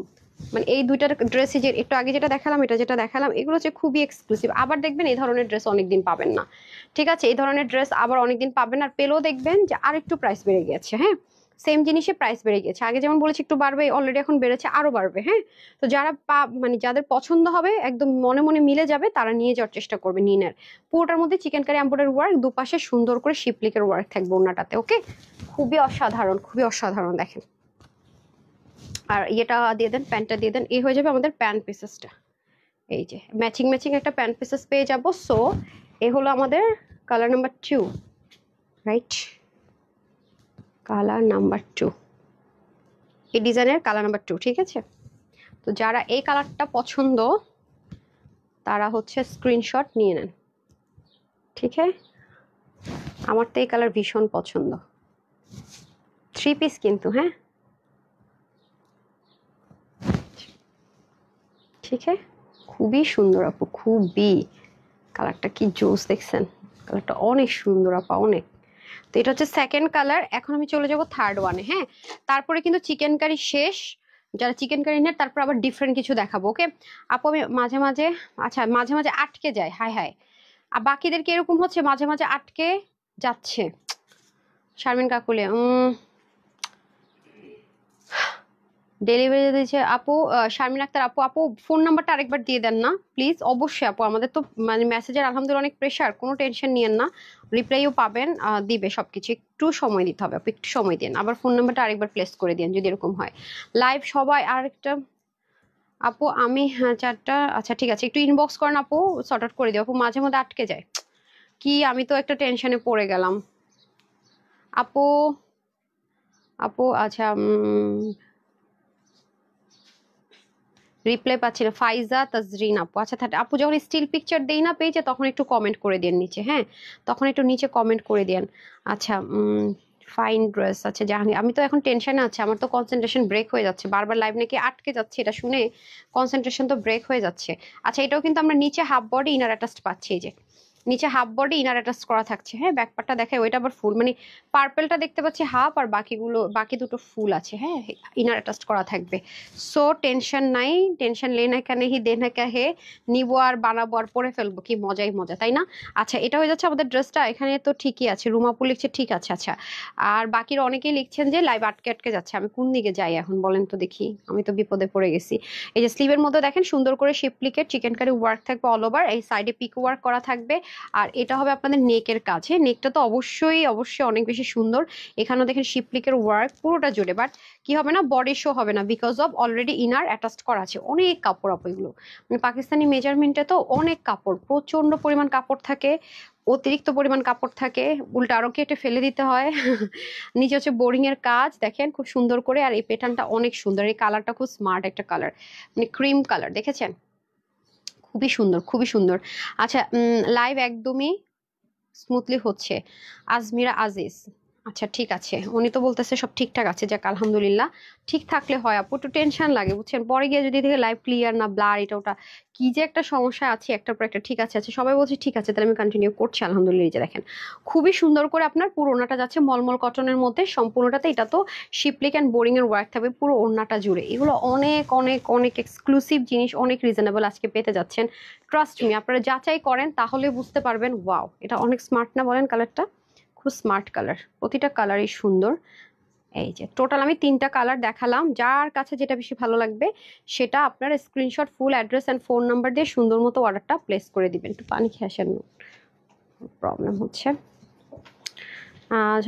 মানে এই দুইটার ড্রেসে যে একটু আগে যেটা দেখালাম, এটা যেটা দেখালাম, এগুলো হচ্ছে খুবই এক্সক্লুসিভ। আবার দেখবেন এই ধরনের ড্রেস অনেকদিন পাবেন না। ঠিক আছে, এই ধরনের ড্রেস আবার অনেকদিন পাবেন, আর পেলেও দেখবেন যে আর একটু প্রাইস বেড়ে গেছে। হ্যাঁ, সেম জিনিসে প্রাইস বেড়ে গেছে, আগে যেমন বলেছি একটু বাড়বে, অলরেডি এখন বেড়েছে, আরো বাড়বে। হ্যাঁ, তো যারা মানে যাদের পছন্দ হবে, একদম মনে মনে মিলে যাবে, তারা নিয়ে যাওয়ার চেষ্টা করবে। নিনের পুরোটার মধ্যে চিকেন কারি এমব্রয়ডারি ওয়ার্ক, দুপাশে সুন্দর করে শিপলিকের ওয়ার্ক থাকবে ওনাটাতে। ওকে, খুবই অসাধারণ, খুবই অসাধারণ। দেখেন, আর ইয়েটা দিয়ে দেন, প্যান্টটা দিয়ে দেন, এই হয়ে যাবে আমাদের প্যান্ট পিসেসটা। এই যে ম্যাচিং ম্যাচিং একটা প্যান্ট পিসেস পেয়ে যাবো। সো এ হলো আমাদের colour number 2, right? Colour number 2, এই ডিজাইনের কালার নাম্বার 2। ঠিক আছে, তো যারা এই কালারটা পছন্দ তারা হচ্ছে স্ক্রিনশট নিয়ে নেন। ঠিক আছে, আমার তো এই কালার ভীষণ পছন্দ। 3 পিস কিন্তু, হ্যাঁ, ঠিক আছে, খুবই সুন্দর আপু, খুবই। কালারটা কি জোস, দেখছেন? কালারটা অনেক সুন্দর আপা, অনেক। তো এটা হচ্ছে সেকেন্ড কালার। এখন আমি চলে যাব থার্ড ওয়ানে। হ্যাঁ, তারপরে কিন্তু চিকেন কারি শেষ। যারা চিকেন কারি নেয় তারপর আবার ডিফারেন্ট কিছু দেখাবো। ওকে আপু, আমি মাঝে মাঝে, আচ্ছা মাঝে মাঝে আটকে যায়, হাই হাই। আর বাকিদেরকে এরকম হচ্ছে মাঝে মাঝে আটকে যাচ্ছে। শারমিন কাকুলে ডেলিভারি দিয়েছে আপু, শারমিন আক্তার আপু। আপু ফোন নাম্বারটা আরেকবার দিয়ে দেন না প্লিজ, অবশ্যই আপু। আমাদের তো মানে মেসেজের আলহামদুলিল্লাহ অনেক প্রেশার, কোনো টেনশন নিয়েন না, রিপ্লাইও পাবেন, দিবে সবকিছু। একটু সময় দিতে হবে আপু, একটু সময় দিন। আবার ফোন নাম্বারটা আরেকবার প্লেস করে দিন যদি এরকম হয়। লাইভ সবাই আরেকটা আপু, আমি হ্যাঁ 4টা, আচ্ছা ঠিক আছে, একটু ইনবক্স করেন আপু, সর্ট আউট করে দিও আপু, মাঝে মধ্যে আটকে যায়। কি আমি তো একটা টেনশনে পড়ে গেলাম আপু। আপু আচ্ছা, রিপ্লাই পাচ্ছি না। ফাইজা তাজরিন আপু, আচ্ছা আপু যখন স্টিল পিকচার দেই না পেজে তখন একটু কমেন্ট করে দেন নিচে। হ্যাঁ, তখন একটু নিচে কমেন্ট করে দেন। আচ্ছা, ফাইন ড্রেস। আচ্ছা জাহাঙ্গীর, আমি তো এখন টেনশনে আছি, আমার তো কনসেন্ট্রেশন ব্রেক হয়ে যাচ্ছে, বারবার লাইভ নাকি আটকে যাচ্ছে, এটা শুনে কনসেন্ট্রেশন তো ব্রেক হয়ে যাচ্ছে। আচ্ছা, এটাও কিন্তু আমরা নিচে হাফ বডি ইনার অ্যাটাচড পাচ্ছি, এই যে নিচে হাফ বডি ইনার অ্যাটাচ করা থাকছে। হ্যাঁ, ব্যাকপার্টটা দেখায়, ওইটা আবার ফুল, মানে পার্পেলটা দেখতে পাচ্ছি হাফ, আর বাকিগুলো বাকি দুটো ফুল আছে। হ্যাঁ, ইনার অ্যাটাচ করা থাকবে। সো টেনশন নাই, টেনশন লেনা কেন হি দেনা কে হে, নিবো আর বানাবো আর পরে ফেলবো, কি মজাই মজা, তাই না? আচ্ছা, এটা হয়ে যাচ্ছে আমাদের ড্রেসটা। এখানে তো ঠিকই আছে, রুমাপু লিখছে ঠিক আছে। আচ্ছা, আর বাকির অনেকেই লিখছেন যে লাইভ আটকে আটকে যাচ্ছে, আমি কোন দিকে যাই এখন বলেন তো দেখি, আমি তো বিপদে পড়ে গেছি। এই যে স্লিভের মধ্যে দেখেন সুন্দর করে শিপলিকের চিকেন কারি ওয়ার্ক থাকবে অল ওভার, এই সাইডে পিক ওয়ার্ক করা থাকবে। আর এটা হবে আপনাদের নেকের কাছে, নেকটা তো অবশ্যই অবশ্যই অনেক বেশি সুন্দর। এখানেও দেখেন শিপলিকের ওয়ার্ক পুরোটা জুড়ে, বাট কি হবে না, বডি শো হবে না, because of already inner attach করা আছে। অনেক কাপড় আপু এগুলো, মানে পাকিস্তানি মেজারমেন্টে তো অনেক কাপড়, প্রচন্ড পরিমাণ কাপড় থাকে, অতিরিক্ত পরিমাণ কাপড় থাকে, উল্টা আরো কেটে ফেলে দিতে হয়। নিচে হচ্ছে বোরিং এর কাজ দেখেন খুব সুন্দর করে, আর এই প্যাটার্নটা অনেক সুন্দর, এই কালারটা খুব স্মার্ট একটা কালার, মানে ক্রিম কালার, দেখেছেন? খুবই সুন্দর, খুবই সুন্দর। আচ্ছা, লাইভ একদমই স্মুথলি হচ্ছে। আজমিরা আজিজ, আচ্ছা ঠিক আছে, উনি তো বলতেছে সব ঠিকঠাক আছে, যাক আলহামদুলিল্লাহ। ঠিক থাকলে হয় আপু, একটু টেনশন লাগে বুঝছেন, পরে গিয়ে যদি দেখে লাইভ ক্লিয়ার না, ব্লার, এটা ওটা কি যে একটা সমস্যা আছে, একটার পর একটা। ঠিক আছে, আচ্ছা সবাই বলছে ঠিক আছে, তাহলে আমি কন্টিনিউ করছি আলহামদুলিল্লাহ। এই যে দেখেন খুবই সুন্দর করে আপনার পুরো ওড়নাটা যাচ্ছে মলমল কটনের মধ্যে সম্পূর্ণটাতে। এটা তো শিপলিক অ্যান্ড বোরিং এর ওয়ার্ক থাকবে পুরো ওড়নাটা জুড়ে। এগুলো অনেক অনেক অনেক এক্সক্লুসিভ জিনিস, অনেক রিজনেবল আজকে পেতে যাচ্ছেন। ট্রাস্ট মি, আপনারা যাচাই করেন তাহলে বুঝতে পারবেন। ওয়াও, এটা অনেক স্মার্ট না বলেন? কালারটা খুব স্মার্ট কালার, প্রতিটা কালারই সুন্দর। এই যে টোটাল আমি 3টা কালার দেখালাম, যার কাছে যেটা বেশি ভালো লাগবে সেটা আপনার screenshot, full address and phone number দিয়ে সুন্দর মতো অর্ডারটা প্লেস করে দিবেন। একটু পানি খেয়ে আসেন, প্রবলেম হচ্ছে,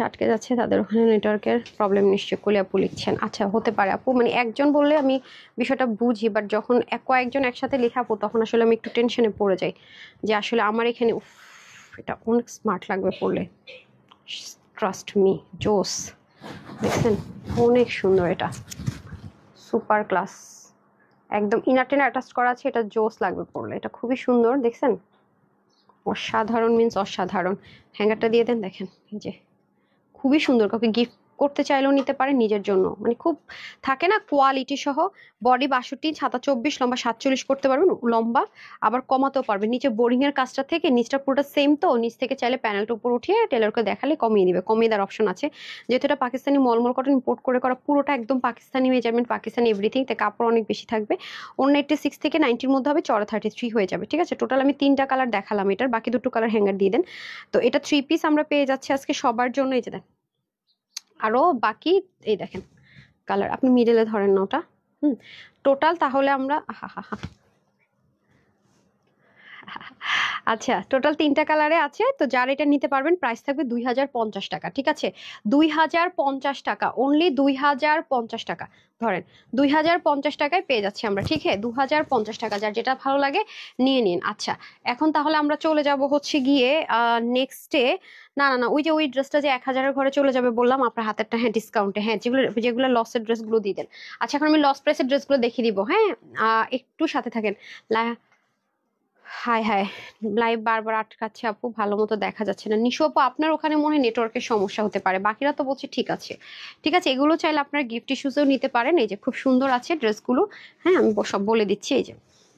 আটকে যাচ্ছে, তাদের ওখানে নেটওয়ার্কের প্রবলেম নিশ্চয়ই। কলি আপু লিখছেন, আচ্ছা হতে পারে আপু, মানে একজন বললে আমি বিষয়টা বুঝি, বাট যখন কয়েকজন একসাথে লেখাবো তখন আসলে আমি একটু টেনশনে পড়ে যাই যে আসলে আমার এখানে এটা অনেক স্মার্ট লাগবে পরলে, ট্রাস্ট মি। জোস, দেখছেন অনেক সুন্দর, এটা সুপার ক্লাস, একদম ইনার টেনে অ্যাটাচ করা আছে, এটা জোস লাগবে পরলে, এটা খুবই সুন্দর। দেখছেন অসাধারণ, মিন্স অসাধারণ। হ্যাঙ্গারটা দিয়ে দেন, দেখেন এই যে খুবই সুন্দর, কাউকে গিফট করতে চাইলেও নিতে পারেন, নিজের জন্য মানে খুব থাকে না কোয়ালিটি সহ। বডি 62, ছাতা 24, লম্বা 47 করতে পারবেন, লম্বা আবার কমাতেও পারবেন। নিচে বোরিং এর কাজটা থেকে নিচটা পুরোটা সেম, তো নিচ থেকে চাইলে প্যানেলটা উপর উঠিয়ে টেলারকে দেখালে কমিয়ে দিবে, কমিয়ে দেওয়ার অপশন আছে। যেহেতু এটা পাকিস্তানি মলমল কটন ইম্পোর্ট করে করা, পুরোটা একদম পাকিস্তানি মেজারমেন্ট, পাকিস্তানি এভরিথিং, তাই কাপড় অনেক বেশি থাকবে। অন্য 86 থেকে 90-র মধ্যে হবে, চড়া 33 হয়ে যাবে। ঠিক আছে, টোটাল আমি 3টা কালার দেখালাম, এটার বাকি 2টো কালার হ্যাঙ্গার দিয়ে দেন। তো এটা 3 পিস আমরা পেয়ে যাচ্ছি আজকে সবার জন্য। এই যে দেন আরো বাকি, এই দেখেন কালার, আপনি মিডলে ধরেন না ওটা। টোটাল তাহলে আমরা আচ্ছা টোটাল 3টা কালারে আছে। তো যারা এটা নিতে পারবেন প্রাইস থাকবে 2050 টাকা। ঠিক আছে, 2050 টাকা, অনলি 2050 টাকা। ধরেন 2050 টাকায় পেয়ে যাচ্ছি আমরা। ঠিক আছে, 2050 টাকা, যার যেটা ভালো লাগে নিয়ে নিন। আচ্ছা এখন তাহলে আমরা চলে যাব হচ্ছে গিয়ে নেক্সটে। না না না, ওই যে ওই ড্রেসটা যে 1000-এর ঘরে চলে যাবে বললাম আপনার হাতেরটা, হ্যাঁ ডিসকাউন্টে, হ্যাঁ যেগুলো যেগুলো লসের ড্রেসগুলো দিয়ে দেন। আচ্ছা এখন আমি লস প্রাইসের ড্রেসগুলো দেখিয়ে দিব। হ্যাঁ একটু সাথে থাকেন। হাই হাই, লাইভ বারবার আটকাচ্ছে আপু, ভালো মতো দেখা যাচ্ছে না। নিশু আপু আপনার ওখানে মনে হয় নেটওয়ার্কের সমস্যা হতে পারে, বাকিরা তো বলছে ঠিক আছে। ঠিক আছে, এগুলো চাইলে আপনার গিফট ইস্যুসেও নিতে পারেন। এই যে খুব সুন্দর আছে ড্রেসগুলো, হ্যাঁ আমি সব বলে দিচ্ছি। এই যে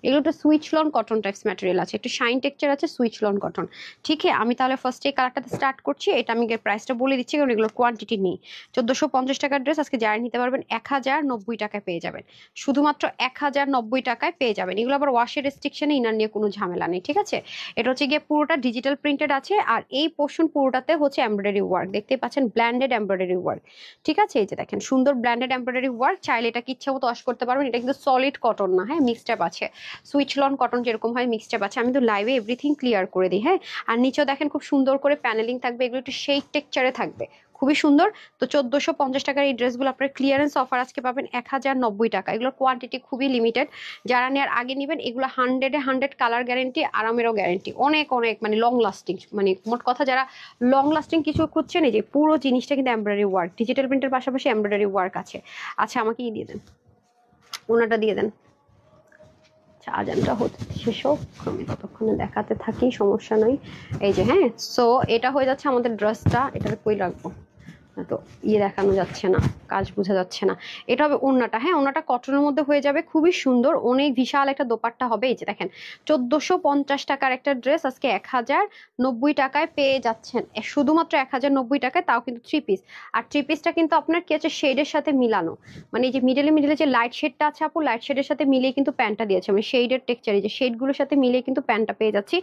এগুলো তো switch loan cotton types material আছে, একটু শাইন টেক্সচার আছে, সুইচ লন কটন। ঠিক আছে, আমি তাহলে ফার্স্ট এই কালারটাতে স্টার্ট করছি। এটা আমি প্রাইসটা বলে দিচ্ছি কারণ এগুলোর কোয়ান্টিটি নেই। 1450 টাকার ড্রেস আজকে যারা নিতে পারবেন 1090 টাকায় পেয়ে যাবেন, শুধুমাত্র 1090 টাকায় পেয়ে যাবেন। এগুলো আবার ওয়াশের রেস্ট্রিকশনে, ইনার নিয়ে কোনো ঝামেলা নেই। ঠিক আছে, এটা হচ্ছে গিয়ে পুরোটা ডিজিটাল প্রিন্টেড আছে, আর এই পোর্শন পুরোটাতে হচ্ছে এমব্রয়ডারি ওয়ার্ক, দেখতে পাচ্ছেন ব্ল্যান্ডেড এমব্রয়ডারি ওয়ার্ক। ঠিক আছে, এই যে দেখেন সুন্দর ব্ল্যান্ডেড এমব্রয়ডারি ওয়ার্ক, চাইলে এটা ইচ্ছা মতো ওয়াশ করতে পারবেন। এটা কিন্তু সলিড কটন না, হ্যাঁ মিক্সড ট্যাপ আছে, সুইচ লন কটন যেরকম হয় মিক্সড ট্যাপ আছে। আমি তো লাইভে এভরিথিং ক্লিয়ার করে দিই। হ্যাঁ, আর নিচেও দেখেন খুব সুন্দর করে প্যানেলিং থাকবে, এগুলো একটু শেড টেক্সচারে থাকবে, খুবই সুন্দর। তো 1450 টাকার এই ড্রেসগুলো আপনার ক্লিয়ারেন্স অফার আজকে পাবেন 1090 টাকা। এগুলোর কোয়ান্টিটি খুবই লিমিটেড, যারা নেওয়ার আগে নেবেন। এগুলো 100-এ 100 কালার গ্যারেন্টি, আরামেরও গ্যারেন্টি, অনেক অনেক মানে লং লাস্টিং, মানে মোট কথা যারা লং লাস্টিং কিছু খুঁজছেন, এই যে পুরো জিনিসটা কিন্তু এমব্রয়ডারি ওয়ার্ক, ডিজিটাল প্রিন্টের পাশাপাশি এমব্রয়ডারি ওয়ার্ক আছে। আচ্ছা আমাকে দিয়ে দেন, ওনাটা দিয়ে দেন। আজানটা হচ্ছে শেষ হোক, আমি ততক্ষণে দেখাতে থাকি, সমস্যা নয়। এই যে হ্যাঁ, সো এটা হয়ে যাচ্ছে আমাদের ড্রেসটা। এটাতে কই রাখবো, তো দেখানো যাচ্ছে না, কাজ বোঝা যাচ্ছে না। এটা হবে ওড়নাটা, হ্যাঁ ওড়নাটা কটনের মধ্যে হয়ে যাবে, খুবই সুন্দর, অনেক বিশাল একটা দোপাট্টা হবে। এই যে দেখেন 1450 টাকার একটা ড্রেস আজকে 1090 টাকায় পেয়ে যাচ্ছেন, শুধুমাত্র 1090 টাকায়, তাও কিন্তু 3 পিস। আর 3 পিসটা কিন্তু আপনার কি আছে, শেডের সাথে মিলানো, মানে এই যে মিডলে মিডলে যে লাইট শেডটা আছে আপু, লাইট শেডের সাথে মিলিয়ে কিন্তু প্যান্টটা দিয়েছে, মানে শেডের টেক্সচার, এই যে শেডগুলোর সাথে মিলিয়ে কিন্তু প্যান্টটা পেয়ে যাচ্ছি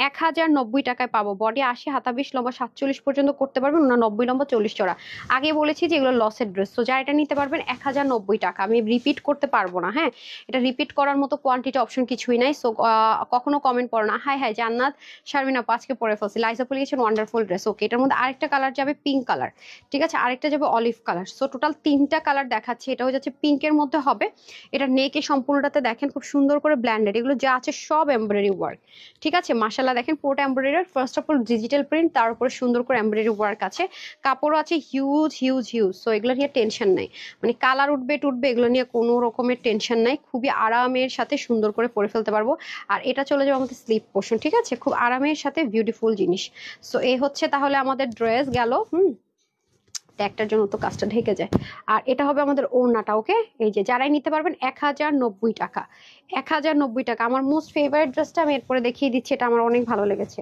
1090 টাকায় পাবো। বডি 80, হাতা 20, লম্বা 47 পর্যন্ত করতে পারবেন, 90 লম্বা 40 চড়া। আগে বলেছি যে এগুলো লসের ড্রেস, তো যারা এটা নিতে পারবেন 1090 টাকা। আমি রিপিট করতে পারবো না, হ্যাঁ এটা রিপিট করার মতো কোয়ান্টিটি অপশন কিছুই নাই। সো কখনো কমেন্ট করো না, হাই হাই জান্নাত শারমিন আপু আজকে পরে ফেলছি, লাইসা পরে গেছেন ওয়ান্ডারফুল ড্রেস। ওকে, এটার মধ্যে আরেকটা কালার যাবে পিঙ্ক কালার, ঠিক আছে, আরেকটা যাবে অলিভ কালার। সো টোটাল 3টা কালার দেখাচ্ছি। এটা হয়ে যাচ্ছে পিঙ্কের মধ্যে হবে, এটা নেকে সম্পূর্ণটাতে দেখেন খুব সুন্দর করে ব্ল্যান্ডেড, এগুলো যা আছে সব এমব্রয়ডারি ওয়ার্ক। ঠিক আছে, মাশাআল্লাহ দেখেন পুরোটা embroidery, first of all digital print, তার উপরে সুন্দর করে এমব্রয়ডারি ওয়ার্ক আছে, কাপড়ও আছে হিউজ হিউজ হিউজ। সো এগুলো নিয়ে টেনশন নাই, মানে কালার উঠবে টুটবে এগুলো নিয়ে কোনো রকমের টেনশন নাই, খুবই আরামের সাথে সুন্দর করে পরে ফেলতে পারবো। আর এটা চলে যাবে আমাদের স্লিপ পোর্শন, ঠিক আছে, খুব আরামের সাথে বিউটিফুল জিনিস। সো এই হচ্ছে তাহলে আমাদের ড্রেস গেল, একটার জন্য তো কাজটা ঢেকে যায়। আর এটা হবে আমাদের ওড়নাটা। ওকে, এই যে যারাই নিতে পারবেন 1090 টাকা, 1090 টাকা। আমার মোস্ট ফেভারিট ড্রেসটা আমি এরপরে দেখিয়ে দিচ্ছি, এটা আমার অনেক ভালো লেগেছে।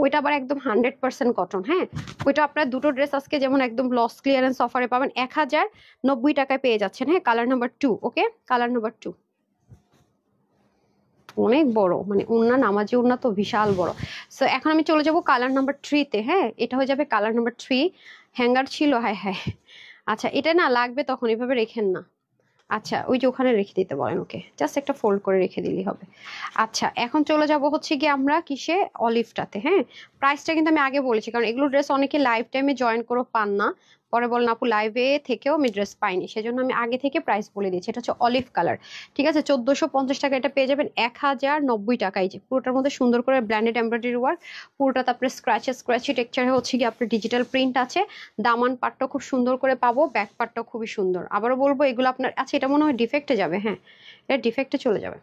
ওইটা আবার একদম 100% কটন, হ্যাঁ ওইটা আপনার দুটো ড্রেস আজকে যেমন একদম লস ক্লিয়ারেন্স অফারে পাবেন 1090 টাকায় পেয়ে যাচ্ছেন। হ্যাঁ, কালার নাম্বার 2। ওকে, কালার নাম্বার 2 অনেক বড়, মানে ওড়না নামাজি ওড়না তো বিশাল বড়। সো এখন আমি চলে যাব কালার নাম্বার 3-তে। হ্যাঁ, এটা হয়ে যাবে কালার নাম্বার 3। হ্যাঙ্গার ছিল, হ্যাঁ হ্যাঁ, আচ্ছা এটা না লাগবে তখন এভাবে রেখেন না। আচ্ছা ওই যে ওখানে রেখে দিতে বলেন, ওকে জাস্ট একটা ফোল্ড করে রেখে দিলেই হবে। আচ্ছা এখন চলে যাব হচ্ছে কি আমরা কিসে, অলিভটাতে। হ্যাঁ, প্রাইসটা কিন্তু আমি আগে বলেছি কারণ এগুলো ড্রেস অনেকে লাইফ টাইমে জয়েন করে পান না, পরে বলেন আপু লাইভে থেকেও আমি ড্রেস পাইনি, সেজন্য আমি আগে থেকে প্রাইস বলে দিচ্ছি। এটা হচ্ছে অলিভ কালার, ঠিক আছে, 1450 টাকা। এটা পেয়ে যাবেন 1090 টাকায়। যে পুরোটার মধ্যে সুন্দর করে ব্ল্যান্ডেড এমব্রয়ডারি ওয়ার্ক, পুরোটা তারপরে স্ক্র্যাচি টেক্সচারে হচ্ছে কি আপনার ডিজিটাল প্রিন্ট আছে। দামান পাটটা খুব সুন্দর করে পাবো, ব্যাক পাটটাও খুবই সুন্দর। আবারও বলবো এগুলো আপনার, আচ্ছা এটা মনে হয় ডিফেক্টে যাবে, হ্যাঁ এটা ডিফেক্টে চলে যাবে।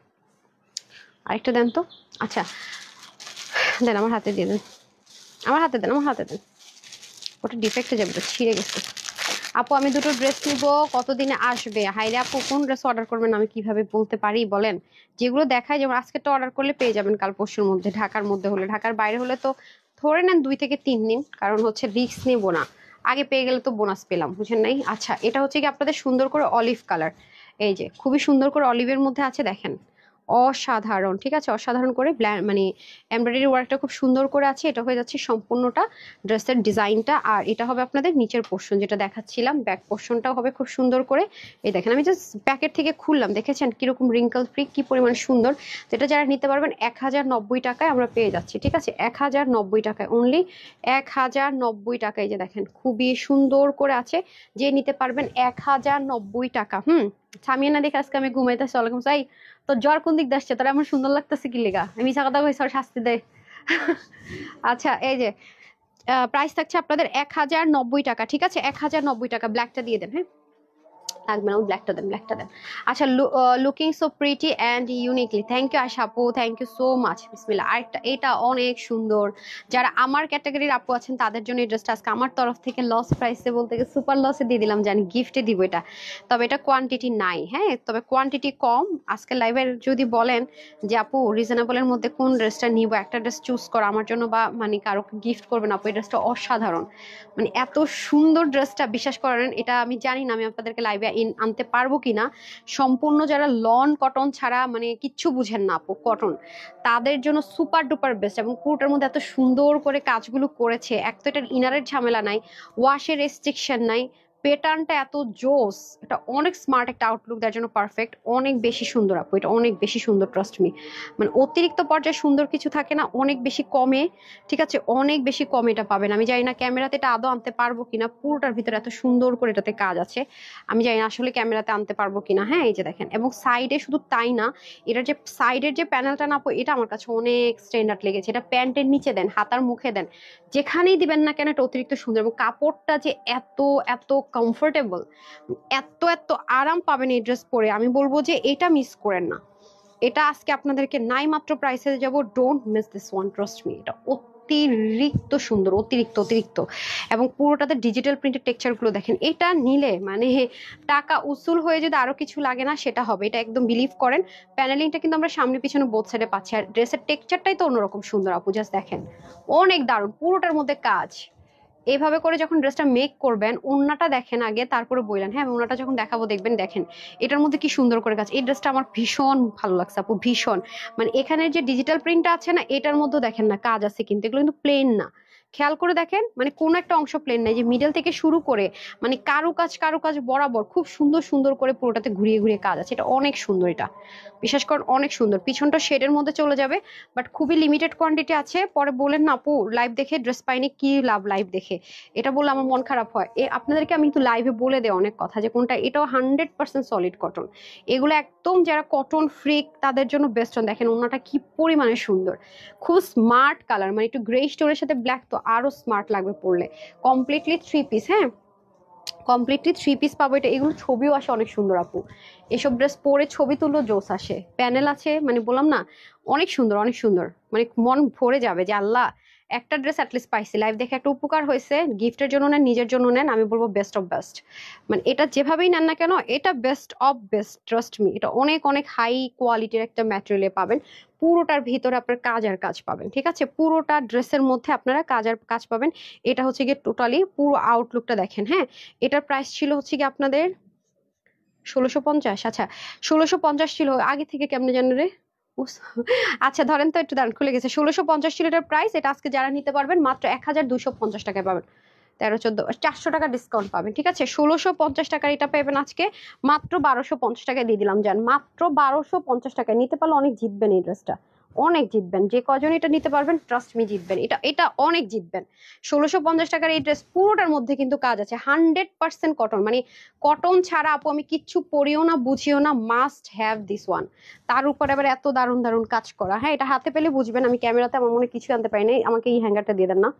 আরেকটা দেন তো, আচ্ছা দেন আমার হাতে দিয়ে দেন, আমার হাতে দেন, আমার হাতে দেন, ওটা ডিফেক্টে যাবে, তো ছিঁড়ে গেছে। আপু আমি দুটো ড্রেস নিব, কতদিনে আসবে? হাইরে আপু কোন ড্রেস অর্ডার করবেন আমি কিভাবে বলতে পারি বলেন? যেগুলো দেখায়, যেমন আজকে তো অর্ডার করলে পেয়ে যাবেন কাল পরশুর মধ্যে, ঢাকার মধ্যে হলে। ঢাকার বাইরে হলে তো ধরে নেন 2 থেকে 3 দিন, কারণ হচ্ছে রিস্ক নেব না, আগে পেয়ে গেলে তো বোনাস পেলাম, বুঝেন নাই? আচ্ছা এটা হচ্ছে কি আপনাদের সুন্দর করে অলিভ কালার, এই যে খুবই সুন্দর করে অলিভের মধ্যে আছে দেখেন, অসাধারণ, ঠিক আছে, অসাধারণ করে মানে এমব্রয়ডারি ওয়ার্কটা খুব সুন্দর করে আছে। এটা হয়ে যাচ্ছে সম্পূর্ণটা ড্রেসের ডিজাইনটা। আর এটা হবে আপনাদের নিচের পোর্শন যেটা দেখাচ্ছিলাম, ব্যাক পোর্শনটাও হবে খুব সুন্দর করে। এই দেখেন আমি জাস্ট প্যাকেট থেকে খুললাম, দেখেছেন কিরকম রিঙ্কল ফ্রি, কি পরিমাণ সুন্দর। যেটা যারা নিতে পারবেন 1090 টাকায় আমরা পেয়ে যাচ্ছি, ঠিক আছে, 1090 টাকায়, অনলি 1090 টাকায়। যে দেখেন খুবই সুন্দর করে আছে, যে নিতে পারবেন 1090 টাকা। থামিয়ে না দেখে আজকে আমি ঘুমাইতেছি, ওয়ালাইকুম সাই। তো জ্বর কোন দিক দিয়ে আসছে, তারা আমার সুন্দর লাগতেছে কি লেগা? আমি মিছা কথা কইছি, শাস্তি দেয়। আচ্ছা এই যে প্রাইস থাকছে আপনাদের 1090 টাকা, ঠিক আছে, 1090 টাকা। ব্ল্যাকটা দিয়ে দেন, হ্যাঁ লাগবে না, ব্ল্যাকটা দেন, ব্ল্যাকটা দেন। আচ্ছা looking so pretty and uniquely, thank you Asha আপু, থ্যাংক ইউ সো মাচ। বিসমিল্লাহ। আরেকটা, এটা অনেক সুন্দর, যারা আমার ক্যাটাগরির আপু আছেন তাদের জন্য এই ড্রেসটা আজকে আমার তরফ থেকে লস প্রাইসে বলতে গেলে সুপার লসে দিয়ে দিলাম, জানি গিফটে দিব এটা। তবে এটা কোয়ান্টিটি নাই, হ্যাঁ তবে কোয়ান্টিটি কম। আজকে লাইভের যদি বলেন যে আপু রিজনেবলের মধ্যে কোন ড্রেসটা নিব, একটা ড্রেস চুজ করো আমার জন্য বা মানে কারো গিফট করবেন আপু, এই ড্রেসটা অসাধারণ, মানে এত সুন্দর ড্রেসটা, বিশ্বাস করেন এটা আমি জানি না আমি আপনাদেরকে লাইভে আনতে পারবো কিনা। সম্পূর্ণ যারা লন কটন ছাড়া মানে কিচ্ছু বুঝেন না আপু, কটন, তাদের জন্য সুপার ডুপার বেস্ট। এবং পুরোটার মধ্যে এত সুন্দর করে কাজগুলো করেছে, এক তো এটার ইনারের ঝামেলা নাই, ওয়াশের রেস্ট্রিকশন নাই, প্যাটার্নটা এত জোস, এটা অনেক স্মার্ট একটা আউটলুক দেওয়ার জন্য পারফেক্ট, অনেক বেশি সুন্দর আপু, এটা অনেক বেশি সুন্দর, ট্রাস্ট মি। মানে অতিরিক্ত পর্যায়ে সুন্দর কিছু থাকে না, অনেক বেশি কমে, ঠিক আছে, অনেক বেশি কমে এটা পাবেন। আমি জানি না ক্যামেরাতে এটা আদৌ আনতে পারবো কিনা, পুরোটার ভিতরে এত সুন্দর করে এটাতে কাজ আছে, আমি জানি না আসলে ক্যামেরাতে আনতে পারবো কিনা। হ্যাঁ এই যে দেখেন, এবং সাইডে শুধু তাই না, এটার যে সাইডের যে প্যানেলটা না আপু, এটা আমার কাছে অনেক স্ট্যান্ডার্ড লেগেছে। এটা প্যান্টের নিচে দেন, হাতার মুখে দেন, যেখানেই দিবেন না কেন এটা অতিরিক্ত সুন্দর। এবং কাপড়টা যে এত এত কমফোর্টেবল, এত এত আরাম পাবেন এই ড্রেস পরে, আমি বলবো যে এটা মিস করেন না। এটা আজকে আপনাদেরকে নাই মাত্র প্রাইসে যাব, don't miss this one, trust me. এটা অতিরিক্ত সুন্দর, অতিরিক্ত অতিরিক্ত। এবং পুরোটাতে ডিজিটাল প্রিন্টের টেক্সচার গুলো দেখেন, এটা নিলে মানে টাকা উসুল হয়ে যদি আরো কিছু লাগে না সেটা হবে, এটা একদম বিলিভ করেন। প্যানেলিংটা কিন্তু আমরা সামনে পিছনে বোথ সাইডে পাচ্ছি, আর ড্রেসের টেক্সচারটাই তো অন্যরকম সুন্দর আপু, জাস্ট দেখেন অনেক দারুণ, পুরোটার মধ্যে কাজ। এইভাবে করে যখন ড্রেসটা মেক করবেন, ওড়নাটা দেখেন আগে তারপরে বললেন, হ্যাঁ ওড়নাটা যখন দেখাবো দেখবেন, দেখেন এটার মধ্যে কি সুন্দর করে কাজ। এই ড্রেসটা আমার ভীষণ ভালো লাগছে আপু, ভীষণ। মানে এখানের যে ডিজিটাল প্রিন্টটা আছে না, এটার মধ্যে দেখেন না কাজ আছে, কিন্তু এগুলো কিন্তু প্লেন না, খেয়াল করে দেখেন, মানে কোন একটা অংশ প্লেন নাই, যে মিডল থেকে শুরু করে মানে কারু কাজ বরাবর খুব সুন্দর সুন্দর করে পুরোটাতে ঘুরিয়ে ঘুরিয়ে কাজ আছে, এটা অনেক সুন্দর। এটা বিশেষ করে অনেক সুন্দর, পিছনটা শেডের মধ্যে চলে যাবে, বাট খুবই লিমিটেড কোয়ান্টিটি আছে। পরে বলেন না আপু লাইভ দেখে ড্রেস পাইনি, কি লাভ লাইভ দেখে, এটা বললে আমার মন খারাপ হয়। আপনাদেরকে আমি কিন্তু লাইভে বলে দেয় অনেক কথা, যে কোনটা, এটাও 100% সলিড কটন, এগুলো একদম যারা কটন ফ্রিক তাদের জন্য বেস্ট। দেখেন ওনাটা কি পরিমাণে সুন্দর, খুব স্মার্ট কালার, মানে একটু গ্রে স্টোনের সাথে ব্ল্যাক তো আরো স্মার্ট লাগবে পরলে। কমপ্লিটলি 3 পিস, হ্যাঁ কমপ্লিটলি 3 পিস পাবো এটা। এগুলো ছবিও আসে অনেক সুন্দর আপু, এসব ড্রেস পরে ছবি তুললেও জোস আসে, প্যানেল আছে, মানে বললাম না অনেক সুন্দর অনেক সুন্দর, মানে মন ভরে যাবে যে আল্লাহ একটা ড্রেস অ্যাটলিস্ট পাইছি, লাইভ দেখে একটা উপকার হয়েছে, গিফটের জন্য নেন, নিজের জন্য নেন, আমি বলবো বেস্ট অফ বেস্ট। মানে এটা যেভাবেই নেন না কেন, এটা best of best, trust me. এটা অনেক অনেক হাই কোয়ালিটির একটা ম্যাটেরিয়ালে পাবেন, পুরোটার ভিতরে আপনার কাজ আর কাজ পাবেন, ঠিক আছে, পুরোটা ড্রেসের মধ্যে আপনারা কাজ আর কাজ পাবেন। এটা হচ্ছে গিয়ে টোটালি পুরো আউটলুকটা দেখেন, হ্যাঁ এটার প্রাইস ছিল হচ্ছে কি আপনাদের 1650। আচ্ছা 1650 ছিল আগে থেকে, কেমনে জানেন রে? আচ্ছা ধরেন তো একটু দাঁড়ান, খুলে গেছে, 1650 ছিল এটার প্রাইস। এটা আজকে যারা নিতে পারবেন মাত্র 1250 টাকায় পাবেন, 13 14 400 টাকা ডিসকাউন্ট পাবেন, ঠিক আছে। 1650 টাকার এটা পাবেন আজকে মাত্র 1250 টাকায় দিয়ে দিলাম, যান মাত্র 1250 টাকায়। নিতে পারলে অনেক জিতবেন এই ড্রেসটা, অনেক জিতবেন, যে কজন এটা নিতে পারবেন ট্রাস্ট মি জিতবেন, এটা এটা অনেক জিতবেন। 1650 টাকার এই ড্রেস পুরোটার মধ্যে কিন্তু কাজ আছে, 100% কটন, মানে কটন ছাড়া আপু আমি কিচ্ছু পরিও না বুঝিও না, মাস্ট হ্যাভ দিস ওয়ান। তার উপর আবার এত দারুণ দারুণ কাজ করা, হ্যাঁ এটা হাতে পেলে বুঝবেন। আমি ক্যামেরাতে আমার মনে কিছু আনতে পারি নাই, আমাকে এই হ্যাঙ্গারটা দিয়ে দেন না।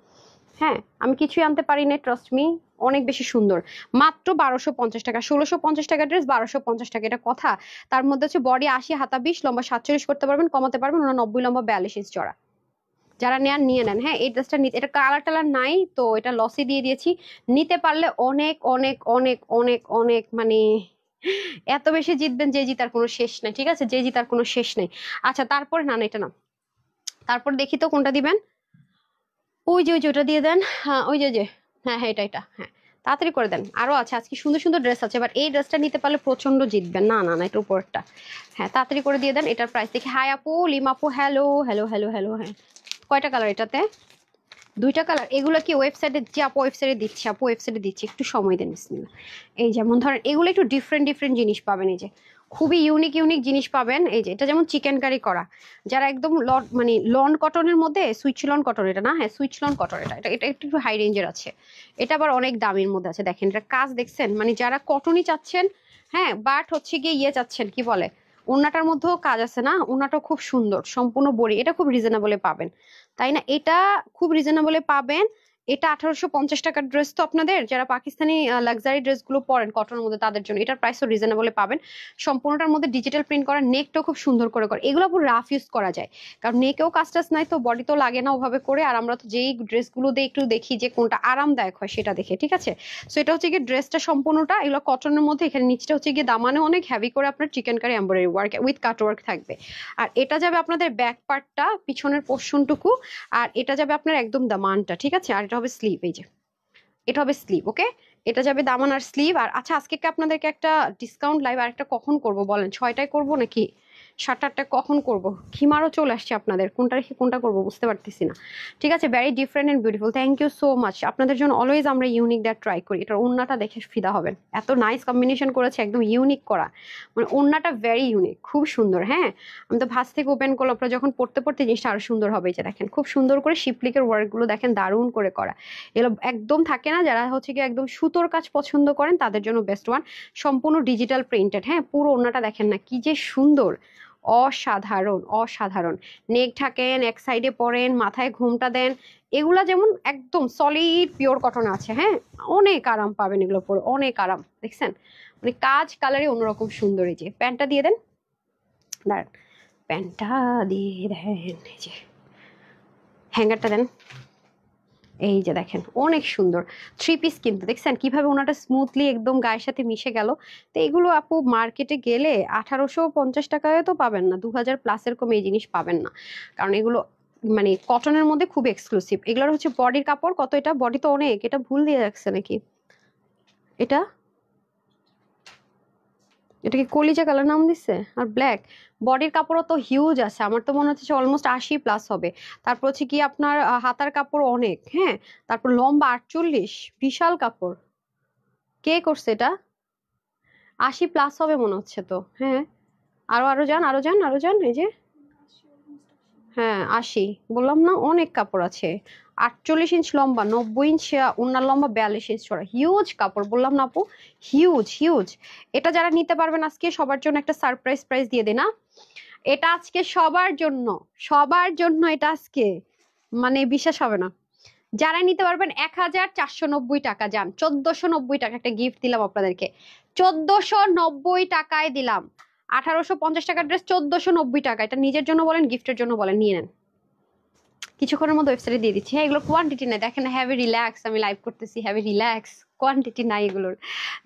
হ্যাঁ আমি কিছুই আনতে পারি না, ট্রাস্ট মি, অনেক বেশি সুন্দর। মাত্র 1250 টাকা, 1650 টাকা ড্রেস 1250 টাকা, এটা কথা? তার মধ্যে হচ্ছে বডি 80, হাতা 20, লম্বা 47 করতে পারবেন, কমাতে পারবেন, 90 লম্বা 42 ইঞ্চ চড়া। যারা নেন নিয়ে নেন। হ্যাঁ এই ড্রেসটা নিতে, এটা কালার টালার নাই তো এটা লসে দিয়ে দিয়েছি। নিতে পারলে অনেক অনেক অনেক অনেক অনেক মানে এত বেশি জিতবেন যে জিতার কোনো শেষ নাই, ঠিক আছে, যে জিতার কোনো শেষ নেই। আচ্ছা তারপরে না না এটা না, তারপর দেখি তো কোনটা দিবেন। ওই যে ওটা দিয়ে দেন, হ্যাঁ ওই যে হ্যাঁ হ্যাঁ এটা হ্যাঁ তাড়াতাড়ি করে দেন। আরো আছে আজকে সুন্দর সুন্দর ড্রেস আছে, এবার এই ড্রেসটা নিতে পারলে প্রচন্ড জিতবেন। না না না এটা উপরটা, হ্যাঁ তাড়াতাড়ি করে দিয়ে দেন। এটার প্রাইস দেখি, হাই আপু, লিম আপু, হ্যালো হ্যালো হ্যালো হ্যালো, হ্যাঁ কয়টা কালার এটাতে? দুইটা কালার। এগুলো কি ওয়েবসাইটে যে আপু ওয়েবসাইটে দিচ্ছি, আপু ওয়েবসাইটে দিচ্ছি, একটু সময় দেন বিসমিল্লাহ। এই যেমন ধরেন এগুলো একটু ডিফারেন্ট ডিফারেন্ট জিনিস পাবেন, এই যে খুবই ইউনিক ইউনিক জিনিস পাবেন। এই যে এটা যেমন চিকেন কারি করা, যারা একদম মানে লন কটনের মধ্যে, সুইচ লন কটন এটা না, হ্যাঁ সুইচ লন কটন, এটা এটা এটা একটু হাই রেঞ্জের আছে, এটা আবার অনেক দামের মধ্যে আছে। দেখেন এটা কাজ দেখছেন, মানে যারা কটনই চাচ্ছেন, হ্যাঁ বাট হচ্ছে গিয়ে ইয়ে চাচ্ছেন কি বলে, ওড়নাটার মধ্যেও কাজ আছে না, ওড়নাটাও খুব সুন্দর সম্পূর্ণ বড়ি, এটা খুব রিজনেবলে পাবেন, তাই না? এটা খুব রিজনেবলে পাবেন। এটা 1850 টাকার ড্রেস, তো আপনাদের যারা পাকিস্তানি লাক্সারি ড্রেসগুলো পরেন কটনের মধ্যে তাদের জন্য এটার প্রাইসও রিজনেবলে পাবেন। সম্পূর্ণটার মধ্যে ডিজিটাল প্রিন্ট করা, নেকটাও খুব সুন্দর করে করে, এগুলো পুরো রাফ ইউজ করা যায়, কারণ নেকেও কাজ টাজ নাই তো বডি তো লাগে না ওভাবে করে। আর আমরা তো যেই ড্রেসগুলো দিয়ে একটু দেখি যে কোনটা আরামদায়ক হয় সেটা দেখে, ঠিক আছে। সো এটা হচ্ছে গিয়ে ড্রেসটা সম্পূর্ণটা এগুলো কটনের মধ্যে, এখানে নিচটা হচ্ছে গিয়ে দামানে অনেক হেভি করে আপনার chikankari embroidery work with cut work থাকবে। আর এটা যাবে আপনাদের ব্যাক পার্টটা, পিছনের পোর্শনটুকু, আর এটা যাবে আপনার একদম দামানটা, ঠিক আছে। আর এটা হবে স্লিভ, এই যে এটা হবে স্লিভ, ওকে। এটা যাবে দামান আর স্লিভ। আর আচ্ছা আজকে কি আপনাদেরকে একটা ডিসকাউন্ট লাইভ আর একটা কখন করব বলেন, 6টায় করব নাকি 7:30টায় কখন করব? খিমারও চলে আসছে আপনাদের, কোনটা রেখে কোনটা করব বুঝতে পারতেছি না। ঠিক আছে, very different and beautiful, thank you so much. আপনাদের জন্য অলওয়েজ আমরা ইউনিক দ্যাট ট্রাই করি। এটার ওড়নাটা দেখে ফিদা হবেন, এত নাইস কম্বিনেশন করেছে, একদম ইউনিক করা, মানে ওড়নাটা ভেরি ইউনিক, খুব সুন্দর। হ্যাঁ আমি তো ভাঁজ থেকে ওপেন করলো, আপনারা যখন পড়তে পড়তে জিনিসটা আরো সুন্দর হবে। এই যে দেখেন খুব সুন্দর করে শিপলিকের ওয়ার্কগুলো দেখেন, দারুণ করে করা। এগুলো একদম থাকে না, যারা হচ্ছে কি একদম সুতোর কাজ পছন্দ করেন তাদের জন্য বেস্ট ওয়ান। সম্পূর্ণ ডিজিটাল প্রিন্টেড, হ্যাঁ পুরো ওড়নাটা দেখেন না কি যে সুন্দর, অসাধারণ অসাধারণ। নেক ঢাকেন, এক সাইডে পরেন, মাথায় ঘুমটা দেন, এগুলা যেমন একদম সলিড পিওর কটন আছে, হ্যাঁ অনেক আরাম পাবেন এগুলো পরে, অনেক আরাম। দেখছেন মানে কাজ কালারে অন্যরকম সুন্দর। এই যে প্যান্টটা দিয়ে দেন, দাঁড়ান প্যান্টটা দিয়ে দেন, এই যে হ্যাঙ্গারটা দেন, এই যে দেখেন অনেক সুন্দর থ্রি পিস, কিন্তু দেখছেন কিভাবে ওনাটা স্মুথলি একদম গায়ের সাথে মিশে গেল। তো এগুলো আপু মার্কেটে গেলে 1850 টাকায় তো পাবেন না, 2000 প্লাসের কমে এই জিনিস পাবেন না, কারণ এগুলো মানে কটনের মধ্যে খুব এক্সক্লুসিভ। এগুলোর হচ্ছে বডির কাপড় কত, এটা বডি তো অনেক, এটা ভুল দিয়ে রাখছে নাকি, এটা এটা কি কলিজা কালার নাম দিচ্ছে আর ব্ল্যাক। বডির কাপড়ও তো হিউজ আছে, আমার তো মনে হচ্ছে অলমোস্ট 80+ হবে। তারপর হচ্ছে কি আপনার হাতার কাপড় অনেক, হ্যাঁ তারপর লম্বা 48, বিশাল কাপড়। কে করছে এটা? 80+ হবে মনে হচ্ছে তো, হ্যাঁ আরো আরো যান আরো যান আরো যান, এই যে হ্যাঁ 80, বললাম না অনেক কাপড় আছে। 48 ইঞ্চ লম্বা, 90 ইঞ্চ ওনার লম্বা, 42 ইঞ্চ চড়া, হিউজ কাপড়, বললাম না আপু হিউজ হিউজ। এটা যারা নিতে পারবেন আজকে সবার জন্য একটা সারপ্রাইজ প্রাইস দিয়ে দিই না, এটা আজকে সবার জন্য, সবার জন্য এটা আজকে মানে বিশ্বাস হবে না। যারা নিতে পারবেন 1490 টাকা, যান 1490 টাকা একটা গিফট দিলাম আপনাদেরকে, 1490 টাকায় দিলাম। 1850 টাকার ড্রেস 1490 টাকা, এটা নিজের জন্য বলেন গিফটের জন্য বলেন, নিয়ে নেন। কিছুক্ষণের মধ্যে ওয়েবসাইটে দিয়ে দিচ্ছি। হ্যাঁ এগুলো কোয়ান্টিটি নাই, দেখেন হ্যাভি রিল্যাক্স, আমি লাইভ করতেছি হ্যাভি রিল্যাক্স, কোয়ান্টিটি নাই এগুলোর।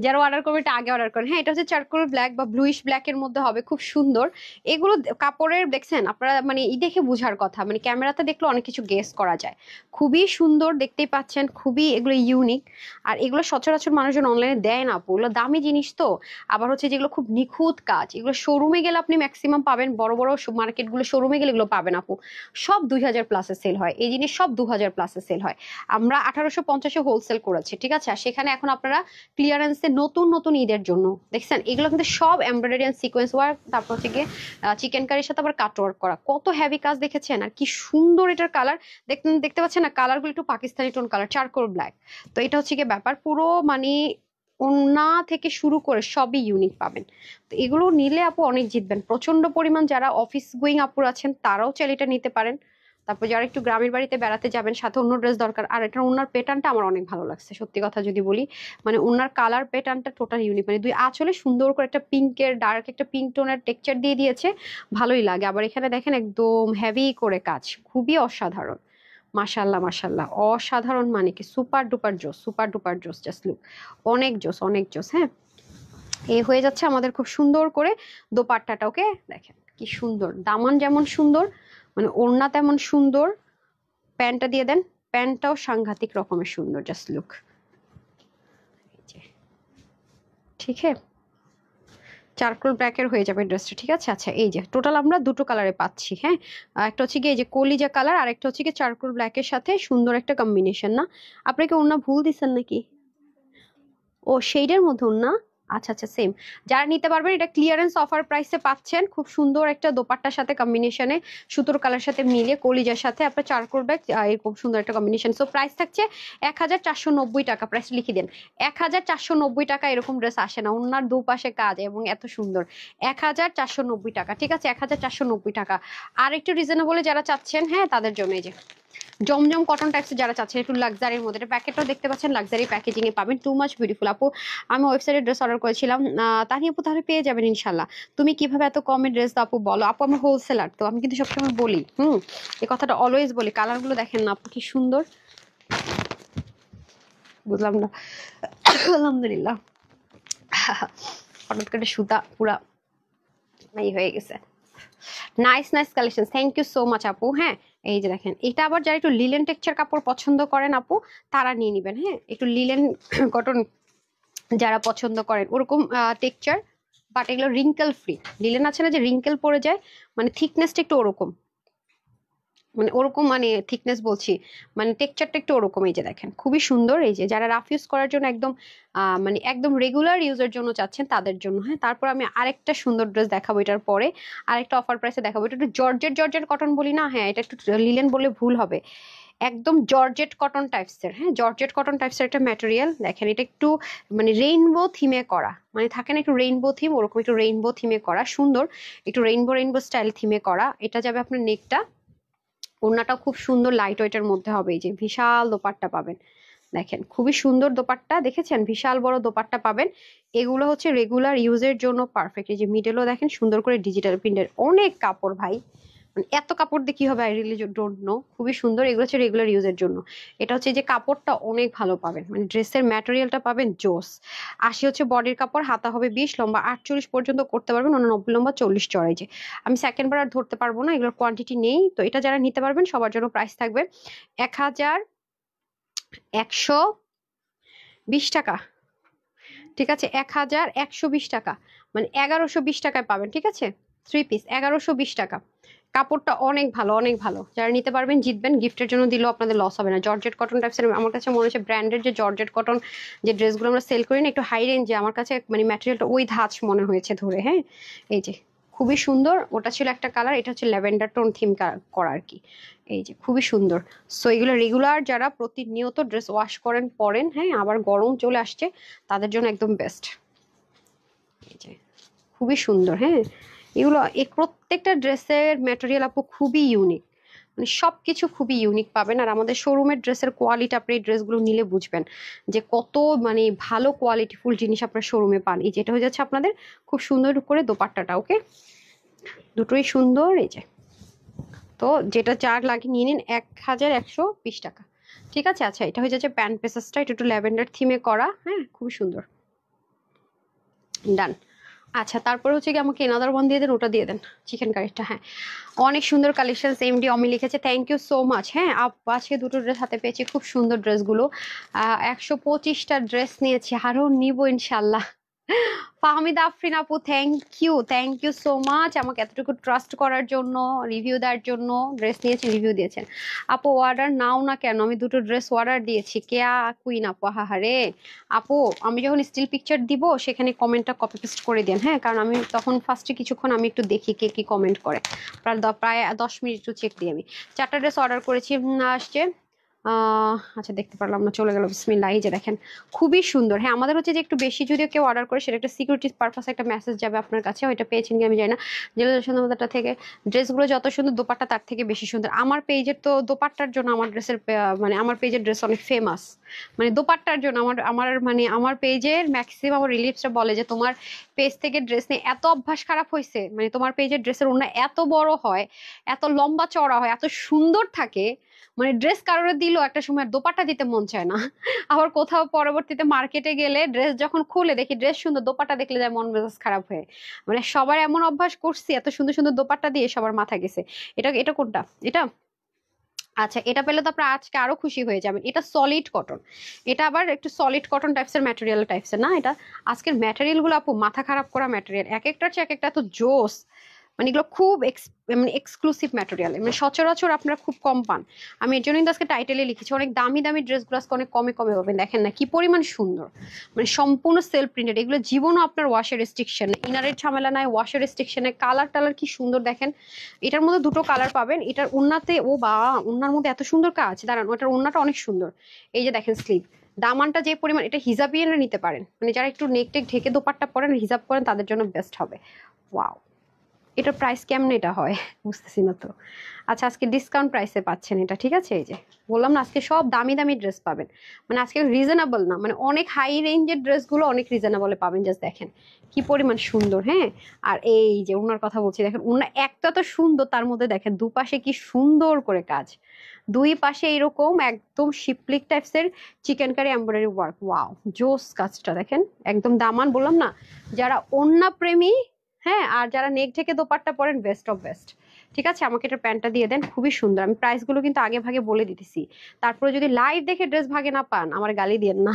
যারা অর্ডার করবে এটা আগে অর্ডার করেন। হ্যাঁ এটা হচ্ছে চারকোল ব্ল্যাক বা ব্লুইশ ব্ল্যাক এর মধ্যে হবে, খুব সুন্দর। এগুলো কাপড়ের দেখছেন আপনারা, মানে দেখে বুঝার কথা, মানে ক্যামেরাতে দেখলে অনেক কিছু গেস করা যায়। খুবই সুন্দর দেখতেই পাচ্ছেন, খুবই এগুলো ইউনিক। আর এগুলো সচরাচর মানুষজন অনলাইনে দেয় না আপু, এগুলো দামি জিনিস তো। আবার হচ্ছে যেগুলো খুব নিখুঁত কাজ, এগুলো শোরুমে গেলে আপনি ম্যাক্সিমাম পাবেন, বড় বড় মার্কেটগুলো শোরুমে গেলে এগুলো পাবেন আপু, সব 2000 প্লাসে সেল হয় এই জিনিস, সব 2000 প্লাসে সেল হয়। আমরা 1850-এ হোলসেল করেছি, ঠিক আছে। আর সেখানে এখানে এখন আপনারা ক্লিয়ারেন্সে নতুন নতুন ঈদের জন্য দেখছেন, এগুলো কিন্তু সব এমব্রয়ডারি এন্ড সিকোয়েন্স ওয়ার্ক, তারপর হচ্ছে গিয়ে চিকেন কারির সাথে আবার কাট ওয়ার্ক করা, কত হেভি কাজ দেখেছেন, আর কি সুন্দর এটার কালার দেখতে পাচ্ছেন না, কালারগুলো একটু Pakistani tone colour, charcoal black. তো এটা হচ্ছে গিয়ে ব্যাপার, পুরো মানে ওড়না থেকে শুরু করে সবই ইউনিক পাবেন। তো এগুলো নিলে আপু অনেক জিতবেন প্রচন্ড পরিমাণ। যারা অফিস গোয়িং আপুর আছেন তারাও চাইলে এটা নিতে পারেন। তারপর যারা একটু গ্রামের বাড়িতে বেড়াতে যাবেন, সাথে অন্য ড্রেস দরকার। আর এটা ওনার প্যাটার্নটা আমার অনেক ভালো লাগছে সত্যি কথা যদি বলি, মানে ওনার কালার প্যাটার্নটা টোটাল ইউনিক, মানে দুই আঁচলে সুন্দর করে একটা পিঙ্কের ডার্ক একটা পিঙ্ক টোনের টেক্সচার দিয়ে দিয়েছে, ভালোই লাগে। আবার এখানে দেখেন একদম হেভি করে কাজ, খুবই অসাধারণ, মাশাল্লাহ মাশাল্লাহ, অসাধারণ, মানে কি সুপার ডুপার জোস, সুপার ডুপার জোস, জাস্ট লুক, অনেক জোস অনেক জোস। হ্যাঁ, এ হয়ে যাচ্ছে আমাদের খুব সুন্দর করে দোপাট্টাটা, ওকে দেখেন কি সুন্দর, দামান যেমন সুন্দর, মানে ওড়না তেমন সুন্দর, প্যান্টটা দিয়ে দেন, প্যান্টটাও সাংঘাতিক রকমের সুন্দর, জাস্ট লুক, ঠিক আছে, চারকোল ব্ল্যাকের হয়ে যাবে ড্রেসটা, ঠিক আছে। আচ্ছা এই যে টোটাল আমরা দুটো কালারে পাচ্ছি, হ্যাঁ, একটা হচ্ছে গিয়ে এই যে কলিজা কালার, আর একটা হচ্ছে গিয়ে চারকোল ব্ল্যাকের সাথে সুন্দর একটা কম্বিনেশন। না আপনি কি ওড়না ভুল দিচ্ছেন নাকি? ও শেডের মধ্যে ওড়না, আচ্ছা আচ্ছা সেম। যারা নিতে পারবেন এটা ক্লিয়ারেন্স অফার প্রাইসে পাচ্ছেন, খুব সুন্দর একটা দোপাট্টার সাথে কম্বিনেশনে, সুতোর কালার সাথে মিলে কলিজার সাথে আপনার চারকোল ব্যাগ, এরকম সুন্দর একটা কম্বিনেশন। সো প্রাইস থাকছে 1490 টাকা, প্রাইস লিখে দেন 1490 টাকা। এরকম ড্রেস আসে না, ওনার দুপাশে কাজ এবং এত সুন্দর, 1490 টাকা, ঠিক আছে, 1490 টাকা। আর একটু রিজনেবলে যারা চাচ্ছেন, হ্যাঁ তাদের জন্য এই যে জমজম কটন টাইপস যারা চাচ্ছেন একটু লাক্সারির মধ্যে, এটা প্যাকেটটাও দেখতে পাচ্ছেন লাক্সারি প্যাকেজিং এ পাবেন, টু মাচ বিউটিফুল। আপু আমি ওয়েবসাইটে ড্রেস অর্ডার করেছিলাম, তানি আপু তাহলে পেয়ে যাবেন ইনশাল্লাহ। তুমি কিভাবে এত কমে ড্রেস দাও আপু বলো? আপু আমরা হোলসেলার, তো আমি কিন্তু সবসময় বলি, এই কথাটা অলওয়েজ বলি। কালার গুলো দেখেন না আপু কি সুন্দর, বুঝলাম না, আলহামদুলিল্লাহ, হঠাৎ করে সুতা পুরা এই হয়ে গেছে। Nice nice collection, thank you so much আপু। হ্যাঁ এই যে দেখেন, এটা আবার যারা একটু লিলেন টেক্সচার কাপড় পছন্দ করেন আপু তারা নিয়ে নিবেন, হ্যাঁ একটু লিলেন কটন যারা পছন্দ করেন ওরকম টেক্সচার, বাট এগুলো রিঙ্কেল ফ্রি। লিলেন আছে না যে রিঙ্কেল পড়ে যায়, মানে থিকনেসটা একটু ওরকম, মানে ওরকম, মানে থিকনেস বলছি, মানে টেক্সচারটা একটু ওরকম। এই যে দেখেন খুবই সুন্দর, এই যে যারা রাফ ইউজ করার জন্য একদম মানে একদম রেগুলার ইউজের জন্য চাচ্ছেন তাদের জন্য। হ্যাঁ তারপর আমি আরেকটা সুন্দর ড্রেস দেখাবো, এটার পরে আরেকটা অফার প্রাইসে দেখাবো। এটা একটু জর্জেট জর্জেট কটন বলি না, হ্যাঁ এটা একটু লিলেন বলে ভুল হবে, একদম জর্জেট কটন টাইপসের, হ্যাঁ জর্জেট কটন টাইপসের একটা ম্যাটেরিয়াল। দেখেন এটা একটু মানে রেইনবো থিমে করা, মানে থাকে না একটু রেইনবো থিম, ওরকম একটু রেইনবো থিমে করা, সুন্দর একটু রেইনবো রেইনবো স্টাইল থিমে করা। এটা যাবে আপনার নেকটা, ওড়নাটাও খুব সুন্দর লাইট ওয়েটের মধ্যে হবে। এই যে বিশাল দোপাট্টা পাবেন, দেখেন খুবই সুন্দর দোপাট্টা, দেখেছেন বিশাল বড় দোপাট্টা পাবেন। এগুলো হচ্ছে রেগুলার ইউজের জন্য পারফেক্ট। এই যে মিডলও দেখেন সুন্দর করে ডিজিটাল প্রিন্টের, অনেক কাপড় ভাই, মানে এত কাপড় দিয়ে কি হবে, আই রিয়েলি ডোন্ট নো। খুবই সুন্দর, এগুলো হচ্ছে রেগুলার ইউজের জন্য। এটা হচ্ছে যে কাপড়টা অনেক ভালো পাবেন, মানে ড্রেসের ম্যাটেরিয়ালটা পাবেন জোস। 80 হচ্ছে বডির কাপড়, হাতা হবে 20, লম্বা 48 পর্যন্ত করতে পারবেন, 90 লম্বা 40 চড়াই। যে আমি সেকেন্ড বার আর ধরতে পারবো না, এগুলোর কোয়ান্টিটি নেই। তো এটা যারা নিতে পারবেন সবার জন্য প্রাইস থাকবে 1120 টাকা, ঠিক আছে, 1120 টাকা, মানে 1120 টাকায় পাবেন, ঠিক আছে, 3 পিস 1120 টাকা। কাপড়টা অনেক ভালো অনেক ভালো, যারা নিতে পারবেন জিতবেন, গিফটের জন্য দিলেও আপনাদের লস হবে না। জর্জেট কটন টাইপসের আমার কাছে মনে হচ্ছে ব্র্যান্ডের যে জর্জেট কটন যে ড্রেসগুলো আমরা সেল করি না একটু হাই রেঞ্জে, আমার কাছে মানে ম্যাটেরিয়ালটা ওই ধাঁচ মনে হয়েছে ধরে। হ্যাঁ এই যে খুবই সুন্দর, ওটা ছিল একটা কালার, এটা হচ্ছে ল্যাভেন্ডার টোন থিম করা আর কি। এই যে খুবই সুন্দর। সো এগুলো রেগুলার যারা প্রতিনিয়ত ড্রেস ওয়াশ করেন পরেন, হ্যাঁ আবার গরম চলে আসছে তাদের জন্য একদম বেস্ট। এই যে খুবই সুন্দর, হ্যাঁ এগুলো এই প্রত্যেকটা ড্রেসের ম্যাটেরিয়াল আপু খুবই ইউনিক, মানে সবকিছু খুবই ইউনিক পাবেন। আর আমাদের শোরুমের ড্রেসের কোয়ালিটি আপনি এই ড্রেসগুলো নিলে বুঝবেন যে কত মানে ভালো কোয়ালিটিফুল জিনিস আপনার শোরুমে পান। এই যেটা হয়ে যাচ্ছে আপনাদের খুব সুন্দর করে দোপাট্টাটা, ওকে দুটোই সুন্দর। এই যে তো যেটা যার লাগে নিয়ে নিন 1120 টাকা, ঠিক আছে। আচ্ছা এটা হয়ে যাচ্ছে প্যান্ট পেসাসটা, এটা একটু ল্যাভেন্ডার থিমে করা, হ্যাঁ খুবই সুন্দর, ডান। আচ্ছা তারপর হচ্ছে কি আমাকে এনাদার ওয়ান দিয়ে দেন, ওটা দিয়ে দেন চিকেন কারিটা। হ্যাঁ অনেক সুন্দর কালেকশন, এমডি অমি লিখেছে, থ্যাংক ইউ সো মাচ। হ্যাঁ আজকে দুটো ড্রেস হাতে পেয়েছি, খুব সুন্দর ড্রেসগুলো। 125টা ড্রেস নিয়েছি, আরো নিব ইনশাল্লাহ। ফাহমিদা আফরিন আপু, থ্যাংক ইউ সো মাচ আমাকে এতটুকু ট্রাস্ট করার জন্য, রিভিউ দেওয়ার জন্য। ড্রেস নিয়েছেন, রিভিউ দিয়েছেন। আপু অর্ডার নাও না কেন? আমি দুটো ড্রেস অর্ডার দিয়েছি। কেয়া কুইন আপু, হাহারে আপু, আমি যখন স্টিল পিকচার দিব সেখানে কমেন্টটা কপি পেস্ট করে দেন, হ্যাঁ, কারণ আমি তখন ফার্স্টে কিছুক্ষণ আমি একটু দেখি কে কি কমেন্ট করে। প্রায় 10 মিনিট একটু চেক দিই আমি। 4টা ড্রেস অর্ডার করেছি, আসছে। আচ্ছা, দেখতে পারলাম না, চলে গেল। বিসমিল্লাহ, এই যে দেখেন, খুবই সুন্দর। হ্যাঁ, আমাদের হচ্ছে যে একটু বেশি যদিও কেউ অর্ডার করে, সেটা একটা সিকিউরিটি পারপাস একটা মেসেজ যাবে আপনার কাছে, ওইটা পেয়েছেন কি আমি জানি না। জেলাটা থেকে ড্রেসগুলো যত সুন্দর, দোপাট্টা তার থেকে বেশি সুন্দর। আমার পেজের তো দোপাট্টার জন্য আমার ড্রেসের মানে আমার পেজের ড্রেস অনেক ফেমাস, মানে দোপাট্টার জন্য। আমার পেজের ম্যাক্সিমাম আমার রিলেটিভসরা বলে যে তোমার পেজ থেকে ড্রেস নিয়ে এত অভ্যাস খারাপ হয়েছে, মানে তোমার পেজের ড্রেসের ওড়না এত বড় হয়, এত লম্বা চড়া হয়, এত সুন্দর থাকে, মানে ড্রেস কারোর দিলেও একটা সময় দোপাট্টা দিতে মন চায় না। আবার কোথাও পরবর্তীতে মার্কেটে গেলে ড্রেস যখন খুলে দেখি ড্রেস সুন্দর, দোপাট্টা দেখলে যায় মন মেজাজ খারাপ হয়ে। মানে সবার এমন অভ্যাস করছি, এত সুন্দর সুন্দর দোপাট্টা দিয়ে সবার মাথা গেছে। এটা এটা কোনটা? এটা আচ্ছা, এটা পেলে তো আপনারা আজকে আরো খুশি হয়ে যাবেন। এটা সলিড কটন, এটা আবার একটু সলিড কটন টাইপসের ম্যাটেরিয়াল টাইপসের না এটা। আজকের ম্যাটেরিয়াল গুলো আপু মাথা খারাপ করা ম্যাটেরিয়াল, এক একটার চেয়ে এক একটা তো জোস। মানে এগুলো খুব মানে এক্সক্লুসিভ ম্যাটেরিয়াল, মানে সচরাচর আপনারা খুব কম পান। আমি এর জন্যই আজকে টাইটেলে লিখেছি অনেক দামি দামি ড্রেসগুলো আজকে অনেক কমে কমে পাবেন। দেখেন না কি পরিমাণ সুন্দর, মানে সম্পূর্ণ সেলফ প্রিন্টেড। এগুলো জীবনও আপনার ওয়াশের রেস্ট্রিকশন, ইনারের ঝামেলা নাই, ওয়াশের রেস্ট্রিকশনে। কালার টালার কি সুন্দর দেখেন। এটার মধ্যে দুটো কালার পাবেন। এটার ওন্নাতে, ও বা, ওন্নার মধ্যে এত সুন্দর কাজ, দাঁড়ান, ওটার ওন্নাটা অনেক সুন্দর। এই যে দেখেন স্লিভ, দামানটা যে পরিমাণ, এটা হিজাবিয়ানরা নিতে পারেন, মানে যারা একটু নেক টেক ঢেকে দোপাট্টা পরেন, হিজাব করেন, তাদের জন্য বেস্ট হবে। ওয়াও, এটার প্রাইস কেমন এটা হয় বুঝতেছি না তো। আচ্ছা, আজকে ডিসকাউন্ট প্রাইসে পাচ্ছেন এটা, ঠিক আছে। এই যে বললাম না, আজকে সব দামি দামি ড্রেস পাবেন, মানে আজকে রিজনেবল না, মানে অনেক হাই রেঞ্জের ড্রেসগুলো অনেক রিজনেবলে পাবেন। জাস্ট দেখেন কি পরিমাণ সুন্দর। হ্যাঁ, আর এই যে ওনার কথা বলছি, দেখেন ওনা একটা তো সুন্দর, তার মধ্যে দেখেন দুপাশে কি সুন্দর করে কাজ, দুই পাশে এরকম একদম শিপলিক টাইপসের chikankari embroidery work. Wow, জোস কাজটা দেখেন, একদম দামান। বললাম না, যারা ওন্না প্রেমী, হ্যাঁ, আর যারা নেক ঢেকে দোপাট্টা পরেন, বেস্ট অফ বেস্ট। ঠিক আছে, আমাকে এটা প্যান্টটা দিয়ে দেন, খুবই সুন্দর। আমি প্রাইসগুলো কিন্তু আগে ভাগে বলে দিতেছি, তারপরে যদি লাইভ দেখে ড্রেস ভাগে না পান আমার গালি দিয়েন না।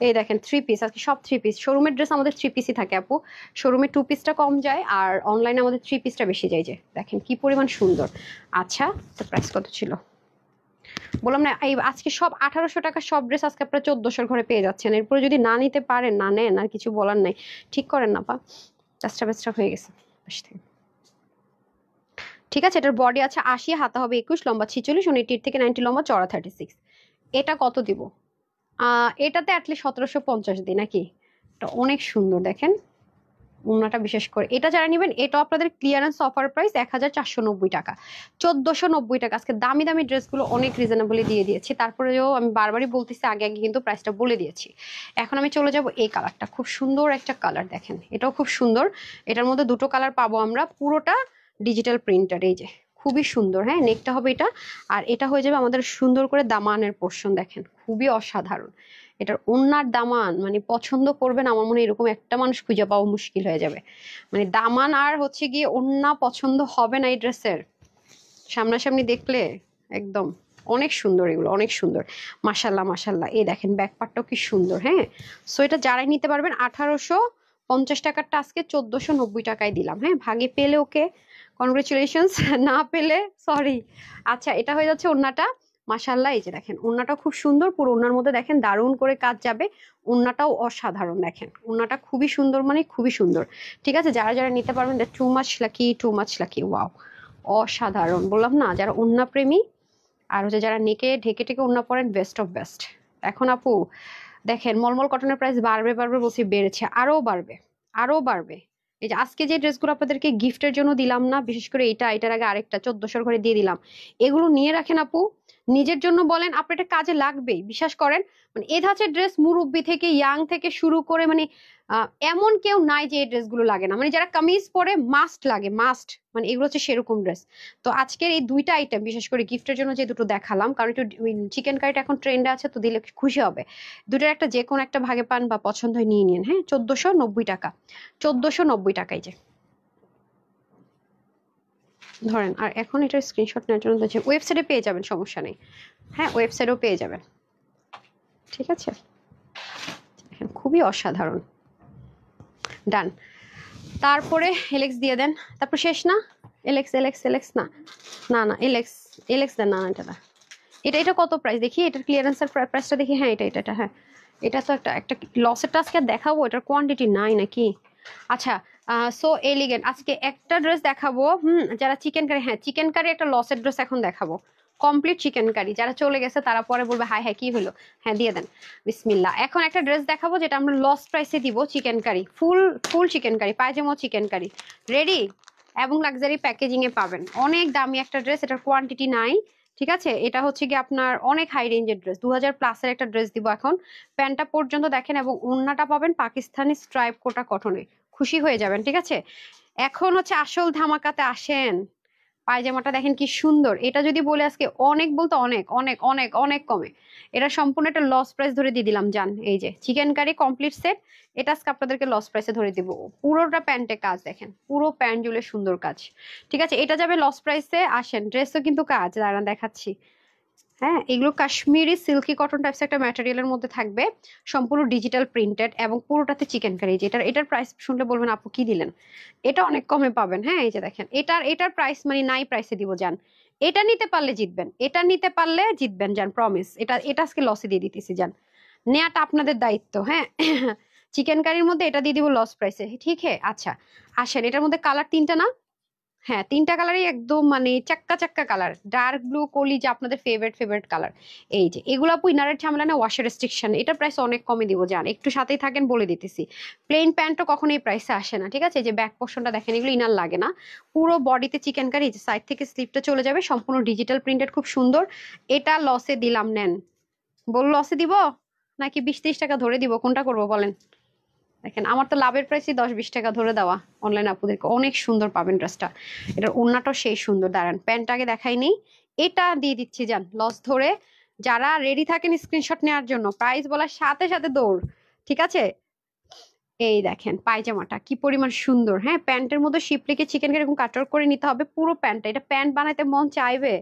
এই দেখেন 3 পিস, আজকে সব 3 পিস। শোরুমের ড্রেস আমাদের 3 পিসই থাকে আপু, শোরুমে 2 পিসটা কম যায়, আর অনলাইনে আমাদের 3 পিসটা বেশি যায়। যে দেখেন কি পরিমাণ সুন্দর। আচ্ছা, তো প্রাইস কত ছিল বললাম না, এই আজকে সব 1800 টাকা সব ড্রেস আজকে আপনারা 1400 ঘরে পেয়ে যাচ্ছেন। এরপরে যদি না নিতে পারেন, না নেন, আর কিছু বলার নাই, ঠিক করেন না পা, চাষটা বেচটা হয়ে গেছে। ঠিক আছে, এটার বডি আছে 80, হাতা হবে 21, লম্বা 46, 80 থেকে 90 লম্বা, চড়া 36। এটা কত দিব? এটাতে অ্যাটলিস্ট 1750 দিই নাকি। এটা অনেক সুন্দর দেখেন, ওনাটা বিশেষ করে এটা যারা নেবেন, এটা আপনাদের ক্লিয়ারেন্স অফার প্রাইস 1490 টাকা, 1490 টাকা। আজকে দামি দামি ড্রেসগুলো অনেক রিজনেবলি দিয়ে দিয়েছি, তারপরেও আমি বারবারই বলতেছি, আগে আগে কিন্তু প্রাইসটা বলে দিয়েছি। এখন আমি চলে যাব এই কালারটা, খুব সুন্দর একটা কালার দেখেন, এটাও খুব সুন্দর। এটার মধ্যে দুটো কালার পাবো আমরা, পুরোটা ডিজিটাল প্রিন্টার। এই যে খুবই সুন্দর। হ্যাঁ, নেকটা হবে এটা, আর এটা হয়ে যাবে আমাদের সুন্দর করে দামানের পোর্শন। দেখেন খুবই অসাধারণ। এটার ওন্নার দামান মানে পছন্দ করবেন, আমার মনে হয় এরকম একটা মানুষ খুঁজে পাওয়া মুশকিল হয়ে যাবে। মানে দামান আর হচ্ছে গিয়ে ওন্না পছন্দ হবে না এই ড্রেসের, সামনাসামনি দেখলে একদম অনেক সুন্দর, এগুলো অনেক সুন্দর। মাশাল্লাহ মাশাল্লাহ, এই দেখেন ব্যাক পার্টটাও কি সুন্দর। হ্যাঁ, সো এটা যারাই নিতে পারবেন, 1850 টাকারটা আজকে 1490 টাকায় দিলাম। হ্যাঁ, ভাগে পেলে ওকে, কনগ্রেচুলেশনস, না পেলে সরি। আচ্ছা, এটা হয়ে যাচ্ছে ওন্নাটা। মাশাল্লাহ, এই যে দেখেন ওন্নাটা খুব সুন্দর, পুরো ওন্নার মধ্যে দেখেন দারুণ করে কাজ যাবে। ওন্নাটাও অসাধারণ, দেখেন ওন্নাটা খুবই সুন্দর, মানে খুবই সুন্দর। ঠিক আছে, যারা যারা নিতে পারবেন, too much lucky, too much lucky. Wow, অসাধারণ। বললাম না, যারা ওন্না প্রেমী আর হচ্ছে যারা নেকে ঢেকে ঢেকে ওন্না পরেন, বেস্ট অফ বেস্ট। এখন আপু দেখেন, মলমল কটনের প্রাইস বাড়বে বাড়বে বলছি, বেড়েছে, আরো বাড়বে, আরো বাড়বে। এই যে আজকে যে ড্রেসগুলো আপনাদেরকে গিফটের জন্য দিলাম না, বিশেষ করে এটার আগে আরেকটা 1400 ঘরে দিয়ে দিলাম, এগুলো নিয়ে রাখেন আপু, নিজের জন্য বলেন, আপনার এটা কাজে লাগবেই, বিশ্বাস করেন। মানে এই ধাঁচের ড্রেস মুরব্বি থেকে ইয়াং থেকে শুরু করে, মানে এমন কেউ নাই যে এই ড্রেসগুলো লাগে না। মানে যারা কামিজ পরে মাস্ট লাগে, মাস্ট, মানে এগুলো হচ্ছে সেরকম ড্রেস। তো আজকের এই দুইটা আইটেম বিশেষ করে গিফটের জন্য যে দুটো দেখালাম, কারণ একটু চিকেন কারিটা এখন ট্রেন্ডে আছে, তো দিলে খুশি হবে। দুটোর একটা যে কোনো একটা ভাগে পান বা পছন্দ হয় নিয়ে নিন। হ্যাঁ, 1490 টাকা, 1490 টাকায় যে ধরেন। আর এখন এটা স্ক্রিনশট নেওয়ার জন্য ওয়েবসাইটে পেয়ে যাবেন, সমস্যা নেই। হ্যাঁ, ওয়েবসাইটেও পেয়ে যাবেন। ঠিক আছে, খুবই অসাধারণ। ডান। তারপরে এলেক্স দিয়ে দেন, তারপর শেষ না? এলেক্স এলেক্স এলেক্স না না না এলেক্স এলেক্স দেন না, এটা এটা এটা কত প্রাইস দেখি, এটার ক্লিয়ারেন্সের প্রাইসটা দেখি। হ্যাঁ এটা এটা এটা হ্যাঁ এটা তো একটা একটা লসের আজকে দেখাবো, এটার কোয়ান্টিটি নাই নাকি? আচ্ছা সো এলিগেন্ট আজকে একটা ড্রেস দেখাবো। যারা চিকেন কারি, হ্যাঁ চিকেন কারি একটা লসের ড্রেস এখন দেখাবো, কমপ্লিট চিকেন কারি। যারা চলে গেছে তারা পরে বলবে হাই হ্যাঁ কি হলো। হ্যাঁ দিয়ে দেন বিসমিল্লাহ। এখন একটা ড্রেস দেখাবো যেটা আমরা লস প্রাইসে দিব, চিকেন কারি, ফুল ফুল চিকেন কারি, পায়জামা চিকেন কারি রেডি এবং লাক্সারি প্যাকেজিং এ পাবেন। অনেক দামি একটা ড্রেস, এটার কোয়ান্টিটি নাই, ঠিক আছে? এটা হচ্ছে কি আপনার অনেক হাই রেঞ্জের ড্রেস, 2000+ একটা ড্রেস দিব এখন। প্যান্টটা পর্যন্ত দেখেন এবং ওড়নাটা পাবেন পাকিস্তানি স্ট্রাইপ কোটা কটনে, খুশি হয়ে যাবেন, ঠিক আছে? এখন হচ্ছে আসল ধামাকাতে আসেন। পায়জামাটা দেখেন কি সুন্দর, এটা যদি বলে আজকে অনেক বলতে অনেক অনেক অনেক অনেক কমে, এটা সম্পূর্ণ একটা লস প্রাইস ধরে দিয়ে দিলাম জান। এই যে চিকেন কারি কমপ্লিট সেট, এটা আজকে আপনাদেরকে লস প্রাইসে ধরে দিব। পুরোটা প্যান্টে কাজ দেখেন, পুরো প্যান্ট জুড়ে সুন্দর কাজ, ঠিক আছে? এটা যাবে লস প্রাইসে। আসেন ড্রেসও কিন্তু কাজ, দাঁড়ান দেখাচ্ছি। হ্যাঁ এগুলো কাশ্মীরি সিল্কি কটন টাইপস একটা ম্যাটেরিয়ালের মধ্যে থাকবে, সম্পূর্ণ ডিজিটাল প্রিন্টেড এবং পুরোটাতে চিকেন কারি। এটার প্রাইস শুনলে বলবেন আপু কি দিলেন, এটা অনেক কমে পাবেন। হ্যাঁ এই যে দেখেন, এটার প্রাইস মানে নাই প্রাইসে দিব জান। এটা নিতে পারলে জিতবেন, এটা নিতে পারলে জিতবেন জান, প্রমিস। এটা আজকে লসে দিয়ে দিতেছি জান, নেয়াটা আপনাদের দায়িত্ব। হ্যাঁ চিকেন কারির মধ্যে এটা দিয়ে দিব লস প্রাইসে, ঠিক হ্যাঁ? আচ্ছা আসেন, এটার মধ্যে কালার তিনটা না? হ্যাঁ তিনটা কালারই একদম মানে চাক্কা চাক্কা কালার, ডার্ক ব্লু, কলি, যে আপনাদের ফেভারিট ফেভারিট কালার। এই যে এগুলো আপু ইনারের ঝামেলা না, ওয়াশের রেস্ট্রিকশন, এটার প্রাইস অনেক কমে দিব জান, একটু সাথেই থাকেন বলে দিতেছি। প্লেন প্যান্টও কখনো এই প্রাইসে আসে না, ঠিক আছে? এই যে ব্যাক পোর্শনটা দেখেন, এগুলো ইনার লাগে না, পুরো বডিতে চিকেন কারি, যে সাইড থেকে স্লিপটা চলে যাবে, সম্পূর্ণ ডিজিটাল প্রিন্টেড, খুব সুন্দর। এটা লসে দিলাম, নেন। বললো লসে দিব নাকি 20-30 টাকা ধরে দিব, কোনটা করবো বলেন? দেখেন আমার তো লাভের প্রাইসই 10-20 টাকা ধরে দেওয়া অনলাইন আপুদেরকে, অনেক সুন্দর পাবেন ড্রেসটা। এটার ওড়নাটাও সেই সুন্দর, দাঁড়ান প্যান্টটা আগে দেখাইনি, এটা দিয়ে দিচ্ছি যান লস ধরে। যারা রেডি থাকেন স্ক্রিনশট নেওয়ার জন্য, প্রাইস বলার সাথে সাথে দৌড়, ঠিক আছে? এই দেখেন পায়জামাটা কি পরিমাণ সুন্দর। হ্যাঁ প্যান্টের মধ্যে শিপলিকে চিকেন এরকম কাটর করে নিতে হবে পুরো প্যান্টটা, এটা প্যান্ট বানাইতে মন চাইবে,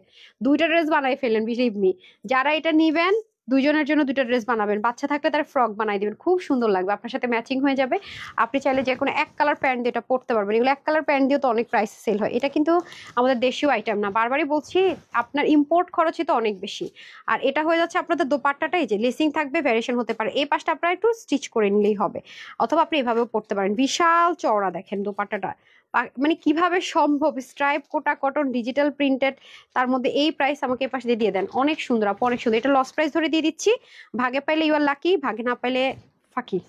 দুইটা ড্রেস বানাই ফেলেন বিলিভ মি। যারা এটা নিবেন দুইজনের জন্য দুইটা ড্রেস বানাবেন, বাচ্চা থাকলে তার ফ্রক বানাই দিবেন, খুব সুন্দর লাগবে, আপনার সাথে ম্যাচিং হয়ে যাবে। আপনি চাইলে যে কোনো এক কালার প্যান্ট দিয়ে এটা পরতে পারবেন, এগুলো এক কালার প্যান্ট দিয়েও তো অনেক প্রাইস সেল হয়। এটা কিন্তু আমাদের দেশীয় আইটেম না, বারবারই বলছি, আপনার ইম্পোর্ট খরচই তো অনেক বেশি। আর এটা হয়ে যাচ্ছে আপনাদের দোপাট্টাটাই যে লেসিং থাকবে, ভ্যারিয়েশন হতে পারে, এই পাশটা আপনারা একটু স্টিচ করে নিলেই হবে, অথবা আপনি এভাবেও পড়তে পারেন। বিশাল চওড়া দেখেন দোপাট্টাটা, মানে কিভাবে সম্ভব, স্ট্রাইপ কোটা কটন ডিজিটাল প্রিন্টেড, তার মধ্যে এই প্রাইস আমাকে এই পাশে দিয়ে দেন, অনেক সুন্দর আপু অনেক সুন্দর। এটা লস প্রাইস ধরে দিয়ে দিচ্ছি, ভাগে পাইলে ইউ আর লাকি, ভাগে না পাইলে ফাঁকি,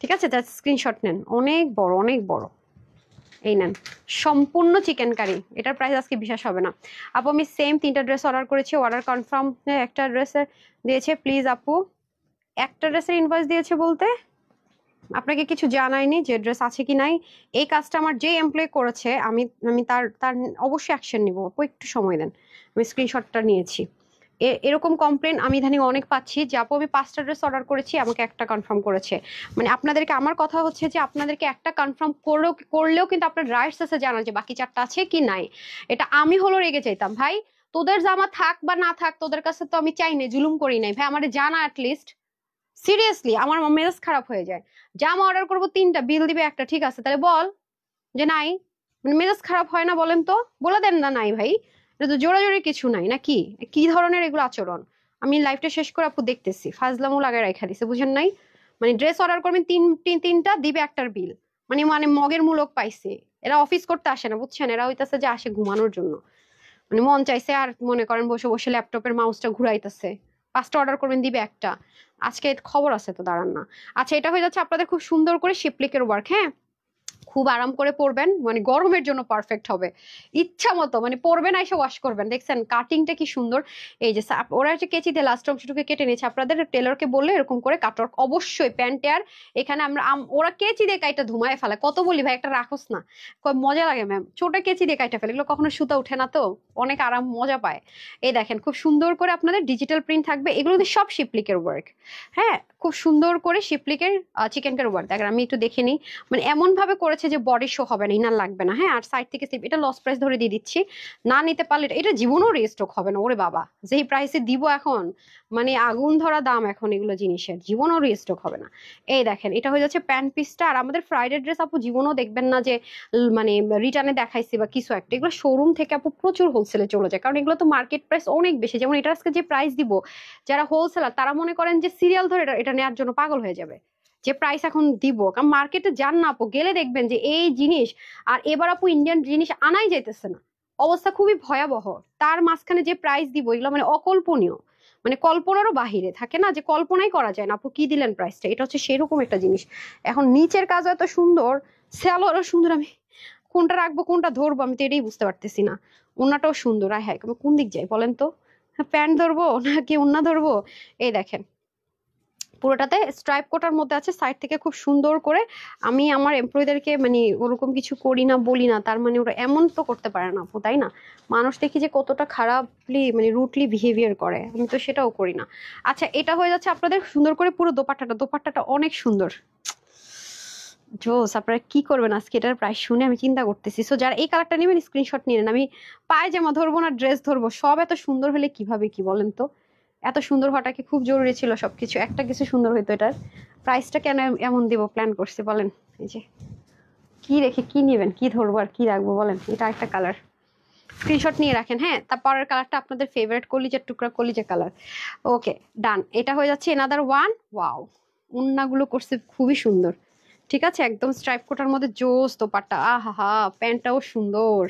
ঠিক আছে? জাস্ট স্ক্রিনশট নেন, অনেক বড় অনেক বড়। এই নেন সম্পূর্ণ চিকেন কারি, এটার প্রাইস আজকে বিশ্বাস হবে না আপু। আমি সেম 3টা ড্রেস অর্ডার করেছি, অর্ডার কনফার্ম, একটা ড্রেসের দিয়েছে প্লিজ আপু, একটা ড্রেসের ইনভয়েস দিয়েছে বলতে আপনাকে কিছু জানায়নি যে ড্রেস আছে কি নাই। এই কাজটা আমার যে এমপ্লয় করেছে, আমি আমি তার তার অবশ্যই অ্যাকশন নিব আপু, একটু সময় দেন। আমি স্ক্রিনশটটা নিয়েছি। এরকম কমপ্লেন আমি ইদানিং অনেক পাচ্ছি যে আপু আমি 5টা ড্রেস অর্ডার করেছি, আমাকে একটা কনফার্ম করেছে। মানে আপনাদেরকে আমার কথা হচ্ছে যে আপনাদেরকে একটা কনফার্ম করলেও কিন্তু আপনার রাইটস আছে জানার যে বাকি 4টা আছে কি নাই। এটা আমি হলো রেগে চাইতাম ভাই, তোদের জামা থাক বা না থাক তোদের কাছে তো আমি চাই নাই, জুলুম করি নাই ভাই, আমার জানা অ্যাটলিস্ট। সিরিয়াসলি আমার মেজাজ খারাপ হয়ে যায়, জামা অর্ডার করবো 3টা, বিল দিবে একটা, ঠিক আছে তাহলে বল যে নাই, মানে মেজাজ খারাপ হয় না বলেন তো? বলে দেন না নাই ভাই, এটা তো জোরাজোরি কিছু নাই নাকি? কি ধরনের এগুলো আচরণ? আমি লাইফটা শেষ করে আপু দেখতেছি, ফাজলামও লাগায় রেখা দিছে, বুঝেন নাই? মানে ড্রেস অর্ডার করবেন তিনটা, দিবে একটার বিল, মানে মানে মগের মূলক পাইছে। এরা অফিস করতে আসে না বুঝছেন, এরা হইতাছে যে আসে ঘুমানোর জন্য, মানে মন চাইছে আর মনে করেন বসে বসে ল্যাপটপের মাউসটা ঘুরাইতেছে। 5টা অর্ডার করবেন দিবে একটা, আজকে খবর আছে তো, দাঁড়ান না। আচ্ছা এটা হয়ে যাচ্ছে আপনাদের খুব সুন্দর করে শিপলিকের ওয়ার্ক, হ্যাঁ খুব আরাম করে পরবেন, মানে গরমের জন্য পারফেক্ট হবে, ইচ্ছা মতো মানে পরবেন এসে ওয়াশ করবেন। দেখছেন কাটিংটা কি সুন্দর, এই যে ওরা যে কেচি দিয়ে লাস্ট অংশটুকু কেটে নিয়েছে, আপনাদের টেলরকে বললে এরকম করে কাটওয়ার্ক অবশ্যই প্যান্টে। আর এখানে আমরা ওরা কেচি দিয়ে কাইটা ধুমায় ফেলে, কত বলি ভাই একটা রাখোস না, মজা লাগে ম্যাম, ছোট কেচি দিয়ে কাইটা ফেলে, এগুলো কখনো সুতা উঠে না তো, অনেক আরাম মজা পায়। এই দেখেন খুব সুন্দর করে আপনাদের ডিজিটাল প্রিন্ট থাকবে, এগুলো সব শিপলিকের ওয়ার্ক, হ্যাঁ খুব সুন্দর করে শিপলিকের চিকেন কারি ওয়ার্ক। দেখেন আমি একটু দেখে নিই, মানে এমন ভাবে করেছে যে বডি শো হবে না, ইনার লাগবে না। হ্যাঁ, আর সাইড থেকে স্লিপ, এটা লস প্রাইস ধরে দিয়ে দিচ্ছি। না নিতে পারলে এটা জীবনেও রিস্টক হবে না। ওরে বাবা, যেই প্রাইসে দিব এখন, মানে আগুন ধরা দাম এখন এগুলো জিনিসের, জীবনেও রিস্টক হবে না। এই দেখেন এটা হয়ে যাচ্ছে প্যান্ট পিসটা। আর আমাদের ফ্রাইডে ড্রেস আপু জীবনেও দেখবেন না যে মানে রিটার্নে দেখাইছি বা কিছু একটা, এগুলো শোরুম থেকে আপু প্রচুর হোলসেলে চলে যায়, কারণ এগুলো তো মার্কেট প্রাইস অনেক বেশি। যেমন এটা আজকে যে প্রাইস দিব, যারা হোলসেলার তারা মনে করেন যে সিরিয়াল ধরে এটা নেওয়ার জন্য পাগল হয়ে যাবে, যে প্রাইস এখন দিব। কারণ মার্কেটে যান না আপু, গেলে দেখবেন যে এই জিনিস, আর এবার আপু ইন্ডিয়ান জিনিস আনাই যাইতেছে না, অবস্থা খুবই ভয়াবহ। তার মাঝখানে যে প্রাইস দিব এগুলো মানে অকল্পনীয়, মানে কল্পনারও বাহিরে, থাকে না যে কল্পনাই করা যায় না আপু কি দিলেন প্রাইসটা, এটা হচ্ছে সেরকম একটা জিনিস। এখন নিচের কাজ এত সুন্দর, স্যালোয়ারও সুন্দর, আমি কোনটা রাখবো কোনটা ধরবো আমি তো এটাই বুঝতে পারতেছি না। ওনাটাও সুন্দর, আয় হ্যাঁ, আমি কোন দিক যাই বলেন তো, প্যান্ট ধরবো নাকি ওন্না ধরবো। এই দেখেন পুরোটাতে স্ট্রাইপ কোটার মধ্যে আছে, সাইড থেকে খুব সুন্দর করে। আমি আমার এমপ্লয়ীদেরকে মানে ওরকম কিছু করি না বলি না, তার মানে ওরা এমন তো করতে পারে না আপু, তাই না? মানুষ দেখি যে কতটা খারাপলি মানে রুটলি বিহেভিয়ার করে, আমি তো সেটাও করি না। আচ্ছা, এটা হয়ে যাচ্ছে আপনাদের সুন্দর করে পুরো দোপাট্টাটা অনেক সুন্দর, জোস। আপনারা কি করবেন আজকে, এটার প্রাইস শুনে আমি চিন্তা করতেছি। সো যারা এই কালারটা নেবেন স্ক্রিনশট নিয়ে নেন। আমি পায়জামা ধরবো না ড্রেস ধরবো, সব এত সুন্দর হলে কিভাবে কি বলেন তো? এত সুন্দর হওয়াটা কি খুব জরুরি ছিল? সবকিছু একটা কিছু সুন্দর হইতো। এটার প্রাইসটা কেন এমন দিব প্ল্যান করছি বলেন? এই যে কি রেখে কি নেবেন, কি ধরবো আর কি রাখবো বলেন? এটা একটা কালার, স্ক্রিনশট নিয়ে রাখেন। হ্যাঁ, তারপরের কালারটা আপনাদের ফেভারিট কলিজার টুকরা কলিজা কালার। ওকে ডান, এটা হয়ে যাচ্ছে এনাদার ওয়ান। ওয়াও, উন্নাগুলো করছে খুবই সুন্দর। ঠিক আছে, একদম স্ট্রাইপ কোটার মধ্যে জোস দোপাট্টা, আহা হা, প্যান্টটাও সুন্দর,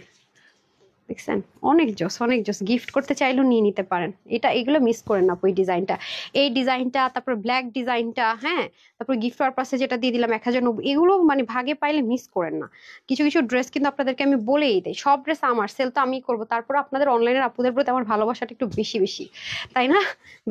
দেখছেন? অনেক জোস, অনেক জোস। গিফট করতে চাইলেও নিয়ে নিতে পারেন এটা, এগুলো মিস করেন না ওই ডিজাইনটা, এই ডিজাইনটা, তারপর ব্ল্যাক ডিজাইনটা, হ্যাঁ, তারপর গিফট পারপাসে যেটা দিয়ে দিলাম 1090, এগুলো মানে ভাগে পাইলে মিস করেন না। কিছু কিছু ড্রেস কিন্তু আপনাদেরকে আমি বলেই দিই, সব ড্রেস আমার সেল তো আমি করবো, তারপর আপনাদের অনলাইনের আপুদের প্রতি আমার ভালোবাসাটা একটু বেশি বেশি, তাই না?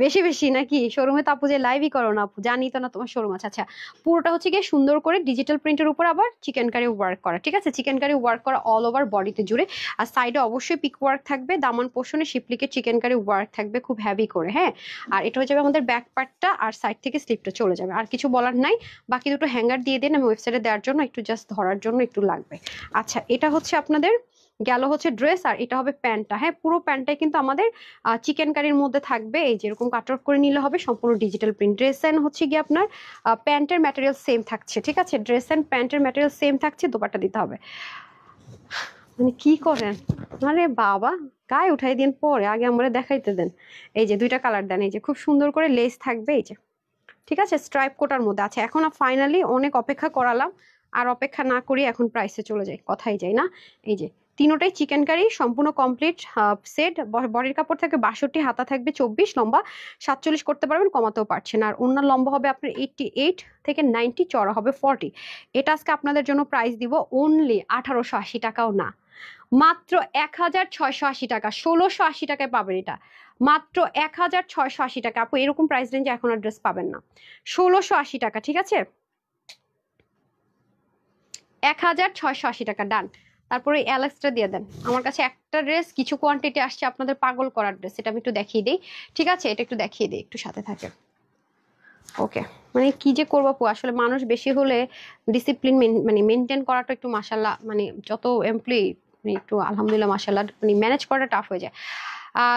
বেশি বেশি নাকি? শোরুমে তো আপু যে লাইভই করো না আপু, জানি তো না তোমার শোরুম আছে। আচ্ছা, পুরোটা হচ্ছে গিয়ে সুন্দর করে ডিজিটাল প্রিন্টের উপর আবার চিকেন কারি ওয়ার্ক করা, ঠিক আছে? চিকেন কারি ওয়ার্ক করা অল ওভার বডিতে জুড়ে, আর সাইডে অবশ্যই পিক ওয়ার্ক থাকবে, দামান পোর্শনে শিপলিকে চিকেন কারি ওয়ার্ক থাকবে খুব হেভি করে। হ্যাঁ, আর এটা হয়ে যাবে আমাদের ব্যাক পার্টটা, আর সাইড থেকে স্লিপটা চলে যাবে। আর কিছু বলার নাই, বাকি দুটো হ্যাঙ্গার দিয়ে দিন, আমি ওয়েবসাইটে দেওয়ার জন্য একটু জাস্ট ধরার জন্য একটু লাগবে। আচ্ছা, এটা হচ্ছে আপনাদের গেল হচ্ছে ড্রেস, আর এটা হবে প্যান্টটা। হ্যাঁ, পুরো প্যান্টটাই কিন্তু আমাদের চিকেন কারির মধ্যে থাকবে, এই যেরকম কাটআউট করে নিলে হবে, সম্পূর্ণ ডিজিটাল প্রিন্ট। ড্রেস এন্ড হচ্ছে গিয়ে আপনার প্যান্টের ম্যাটেরিয়াল সেম থাকছে, ঠিক আছে? ড্রেস এন্ড প্যান্টের ম্যাটেরিয়াল সেম থাকছে, দোপাট্টা দিতে হবে। মানে কি করেন, আরে বাবা, গায়ে উঠাই দিন পরে, আগে আমরা দেখাইতে দেন। এই যে দুইটা কালার দেন, এই যে খুব সুন্দর করে লেস থাকবে, এই যে ঠিক আছে, স্ট্রাইপ কোটার মধ্যে আছে। এখন ফাইনালি অনেক অপেক্ষা করালাম, আর অপেক্ষা না করি এখন প্রাইসে চলে যাই, কথাই যাই না। এই যে তিনোটাই চিকেন কারি সম্পূর্ণ কমপ্লিট সেট। বডির কাপড় থাকবে 62, হাতা থাকবে 24, লম্বা 47 করতে পারবেন, কমাতেও পারছেন। আর ওনার লম্বা হবে আপনার 88 থেকে 90, চড়া হবে 40। এটা আজকে আপনাদের জন্য প্রাইস দিব অনলি 1880 টাকাও না, মাত্র 1680 টাকা, 1680 টাকায় পাবেন এটা, মাত্র 1680 টাকা। আপু এরকম প্রাইস রেঞ্জে এখন আর ড্রেস পাবেন না, 1680 টাকা, ঠিক আছে? 1680 টাকা, ডান। তারপরে অ্যালেক্সটা দিয়ে দেন। আমার কাছে একটা ড্রেস কিছু কোয়ান্টিটি আসছে আপনাদের পাগল করার ড্রেস, এটা আমি একটু দেখিয়ে দিই, ঠিক আছে? এটা একটু দেখিয়ে দিই, একটু সাথে থাকে। ওকে, মানে কি যে করবো আপু, আসলে মানুষ বেশি হলে ডিসিপ্লিন মানে মেনটেন করাটা একটু মাশাল্লাহ, মানে যত এমপ্লয়ি মানে একটু আলহামদুলিল্লাহ মাশাল্লাহ মানে ম্যানেজ করাটা টাফ হয়ে যায়।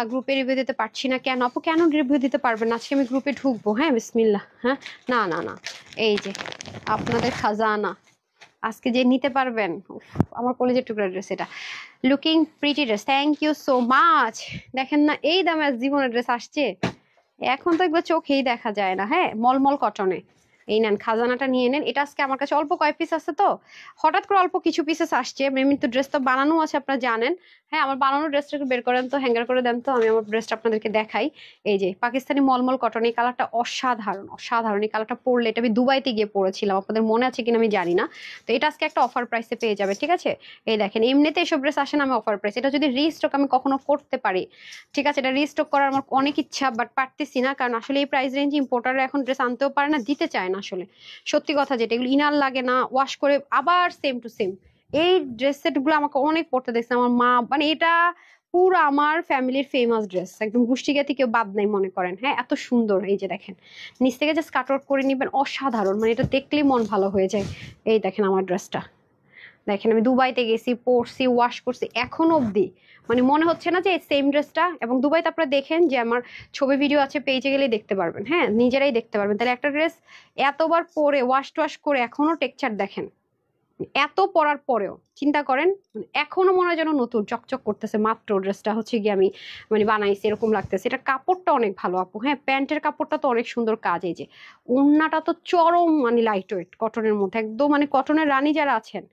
গ্রুপে রিভিউ দিতে পারছি না কেন আপু? কেন রিভিউ দিতে পারবেন? আজকে আমি গ্রুপে ঢুকবো, হ্যাঁ, বিসমিল্লাহ। হ্যাঁ, না না না, এই যে আপনাদের খাজানা, আজকে যে নিতে পারবেন, উফ, আমার কলেজের টুকরা ড্রেস, এটা looking pretty dress, thank you so much. দেখেন না এই দামে জীবনের ড্রেস আসছে, এখন তো এগুলো চোখেই দেখা যায় না। হ্যাঁ, মলমল কটনে, এই নেন, খাজানাটা নিয়ে নেন। এটা আজকে আমার কাছে অল্প কয়েক পিস আছে, তো হঠাৎ করে অল্প কিছু পিসেস আসছে, এমনি তো ড্রেস তো বানানো আছে আপনারা জানেন। হ্যাঁ, আমার বানানো ড্রেসটা একটু বের করেন তো, হ্যাঙ্গার করে দেন তো, আমি আমার ড্রেসটা আপনাদেরকে দেখাই। এই যে পাকিস্তানি মলমল কটন, এই কালারটা অসাধারণ অসাধারণ। এই কালারটা পরলে, এটা আমি দুবাইতে গিয়ে পরেছিলাম, আপনাদের মনে আছে কিনা আমি জানি না। তো এটা আজকে একটা অফার প্রাইসে পেয়ে যাবে, ঠিক আছে? এই দেখেন, এমনিতে এসব ড্রেস আসে না, আমি অফার প্রাইস, এটা যদি রিস্টক আমি কখনো করতে পারি, ঠিক আছে, এটা রিস্টক করার আমার অনেক ইচ্ছা, বাট পারতেছি না, কারণ আসলে এই প্রাইস রেঞ্জ ইম্পোর্টাররা এখন ড্রেস আনতেও পারে না, দিতে চায় না আসলে, সত্যি কথা যেটা। এগুলো ইনার লাগে না, ওয়াশ করে আবার সেম টু সেম। এই ড্রেস সেট গুলো আমাকে অনেক পড়তে দেখছে আমার মা, মানে এটা পুরো আমার ফ্যামিলির ফেমাস ড্রেস, একদম গুষ্টিগাতি কেউ বাদ নাই মনে করেন। হ্যাঁ, এত সুন্দর, এই যে দেখেন নিচ থেকে জাস্ট কাট আউট করে নিবেন, অসাধারণ, মানে এটা দেখলেই মন ভালো হয়ে যায়। এই দেখেন আমার ড্রেসটা, দেখেন আমি দুবাইতে গেছি, পরছি, ওয়াশ করছি, এখনো অবধি মানে মনে হচ্ছে না যে সেম ড্রেসটা। এবং দুবাইতে আপনারা দেখেন যে আমার ছবি ভিডিও আছে, পেজে গেলে দেখতে পারবেন, হ্যাঁ নিজেরাই দেখতে পারবেন। তাহলে একটা ড্রেস এতবার পরে ওয়াশ টোয়াশ করে এখনো টেক্সচার দেখেন, এত পরার পরেও চিন্তা করেন, মানে এখনো মনে হয় যেন নতুন চকচক করতেছে। মাত্র ড্রেসটা হচ্ছে গিয়ে আমি মানে বানাইছি এরকম লাগতেছে। এটা কাপড়টা অনেক ভালো আপু, হ্যাঁ প্যান্টের কাপড়টা তো অনেক সুন্দর কাজ। এই যে ওড়নাটা তো চরম মানে লাইট ওয়েট কটনের মধ্যে, একদম মানে কটনের রানী যারা আছেন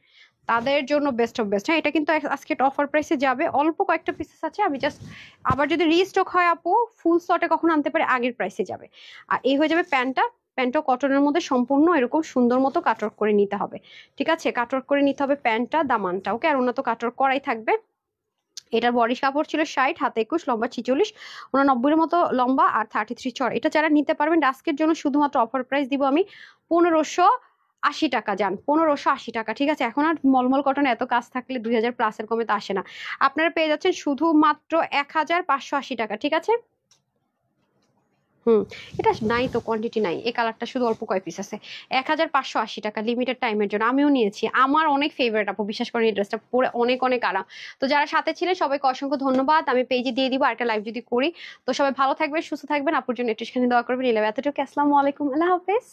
তাদের জন্য বেস্ট অফ বেস্ট। হ্যাঁ, এটা কিন্তু আজকে অফার প্রাইসে যাবে, অল্প কয়েকটা পিসেস আছে, আমি জাস্ট আবার যদি রিস্টক হয় আপু ফুল স্লটে কখন আনতে পারে আগের প্রাইসে যাবে। আর এই হয়ে যাবে প্যান্টটা, প্যান্টও কটনের মধ্যে সম্পূর্ণ এরকম সুন্দর মতো কাটওয়ার্ক করে নিতে হবে, ঠিক আছে? কাটওয়ার্ক করে নিতে হবে প্যান্টটা, দামানটা, ওকে? আর ওনা তো কাটওয়ার্ক করাই থাকবে। এটার বডি কাপড় ছিল 60, হাতে 21, লম্বা 46, 89 এর মতো লম্বা, আর 33 চড়। এটা যারা নিতে পারবেন আজকের জন্য শুধুমাত্র অফার প্রাইস দিব আমি 1580 টাকা। যান 1580 টাকা, ঠিক আছে? এখন আর মলমল কটন এত কাজ থাকলে 2000 প্লাসের কমে তো আসে না। আপনারা পেয়ে যাচ্ছেন শুধুমাত্র 1580 টাকা, ঠিক আছে? হুম, এটা নাই তো, কোয়ান্টিটি নাই, এই কালারটা শুধু অল্প কয় পিস আছে। 1580 টাকা লিমিটেড টাইমের জন্য, আমিও নিয়েছি, আমার অনেক ফেভারিট আপু, বিশ্বাস করেন এই ড্রেসটা পরে অনেক অনেক আরাম। তো যারা সাথে ছিলেন সবাইকে অসংখ্য ধন্যবাদ, আমি পেজে দিয়ে দিব আরেকটা লাইভ যদি করি। তো সবাই ভালো থাকবেন, সুস্থ থাকবেন, আপুর জন্য একটু সেখানে দোয়া করবেন। এতটুকু, আসসালামু আলাইকুম, আল্লাহ হাফেজ।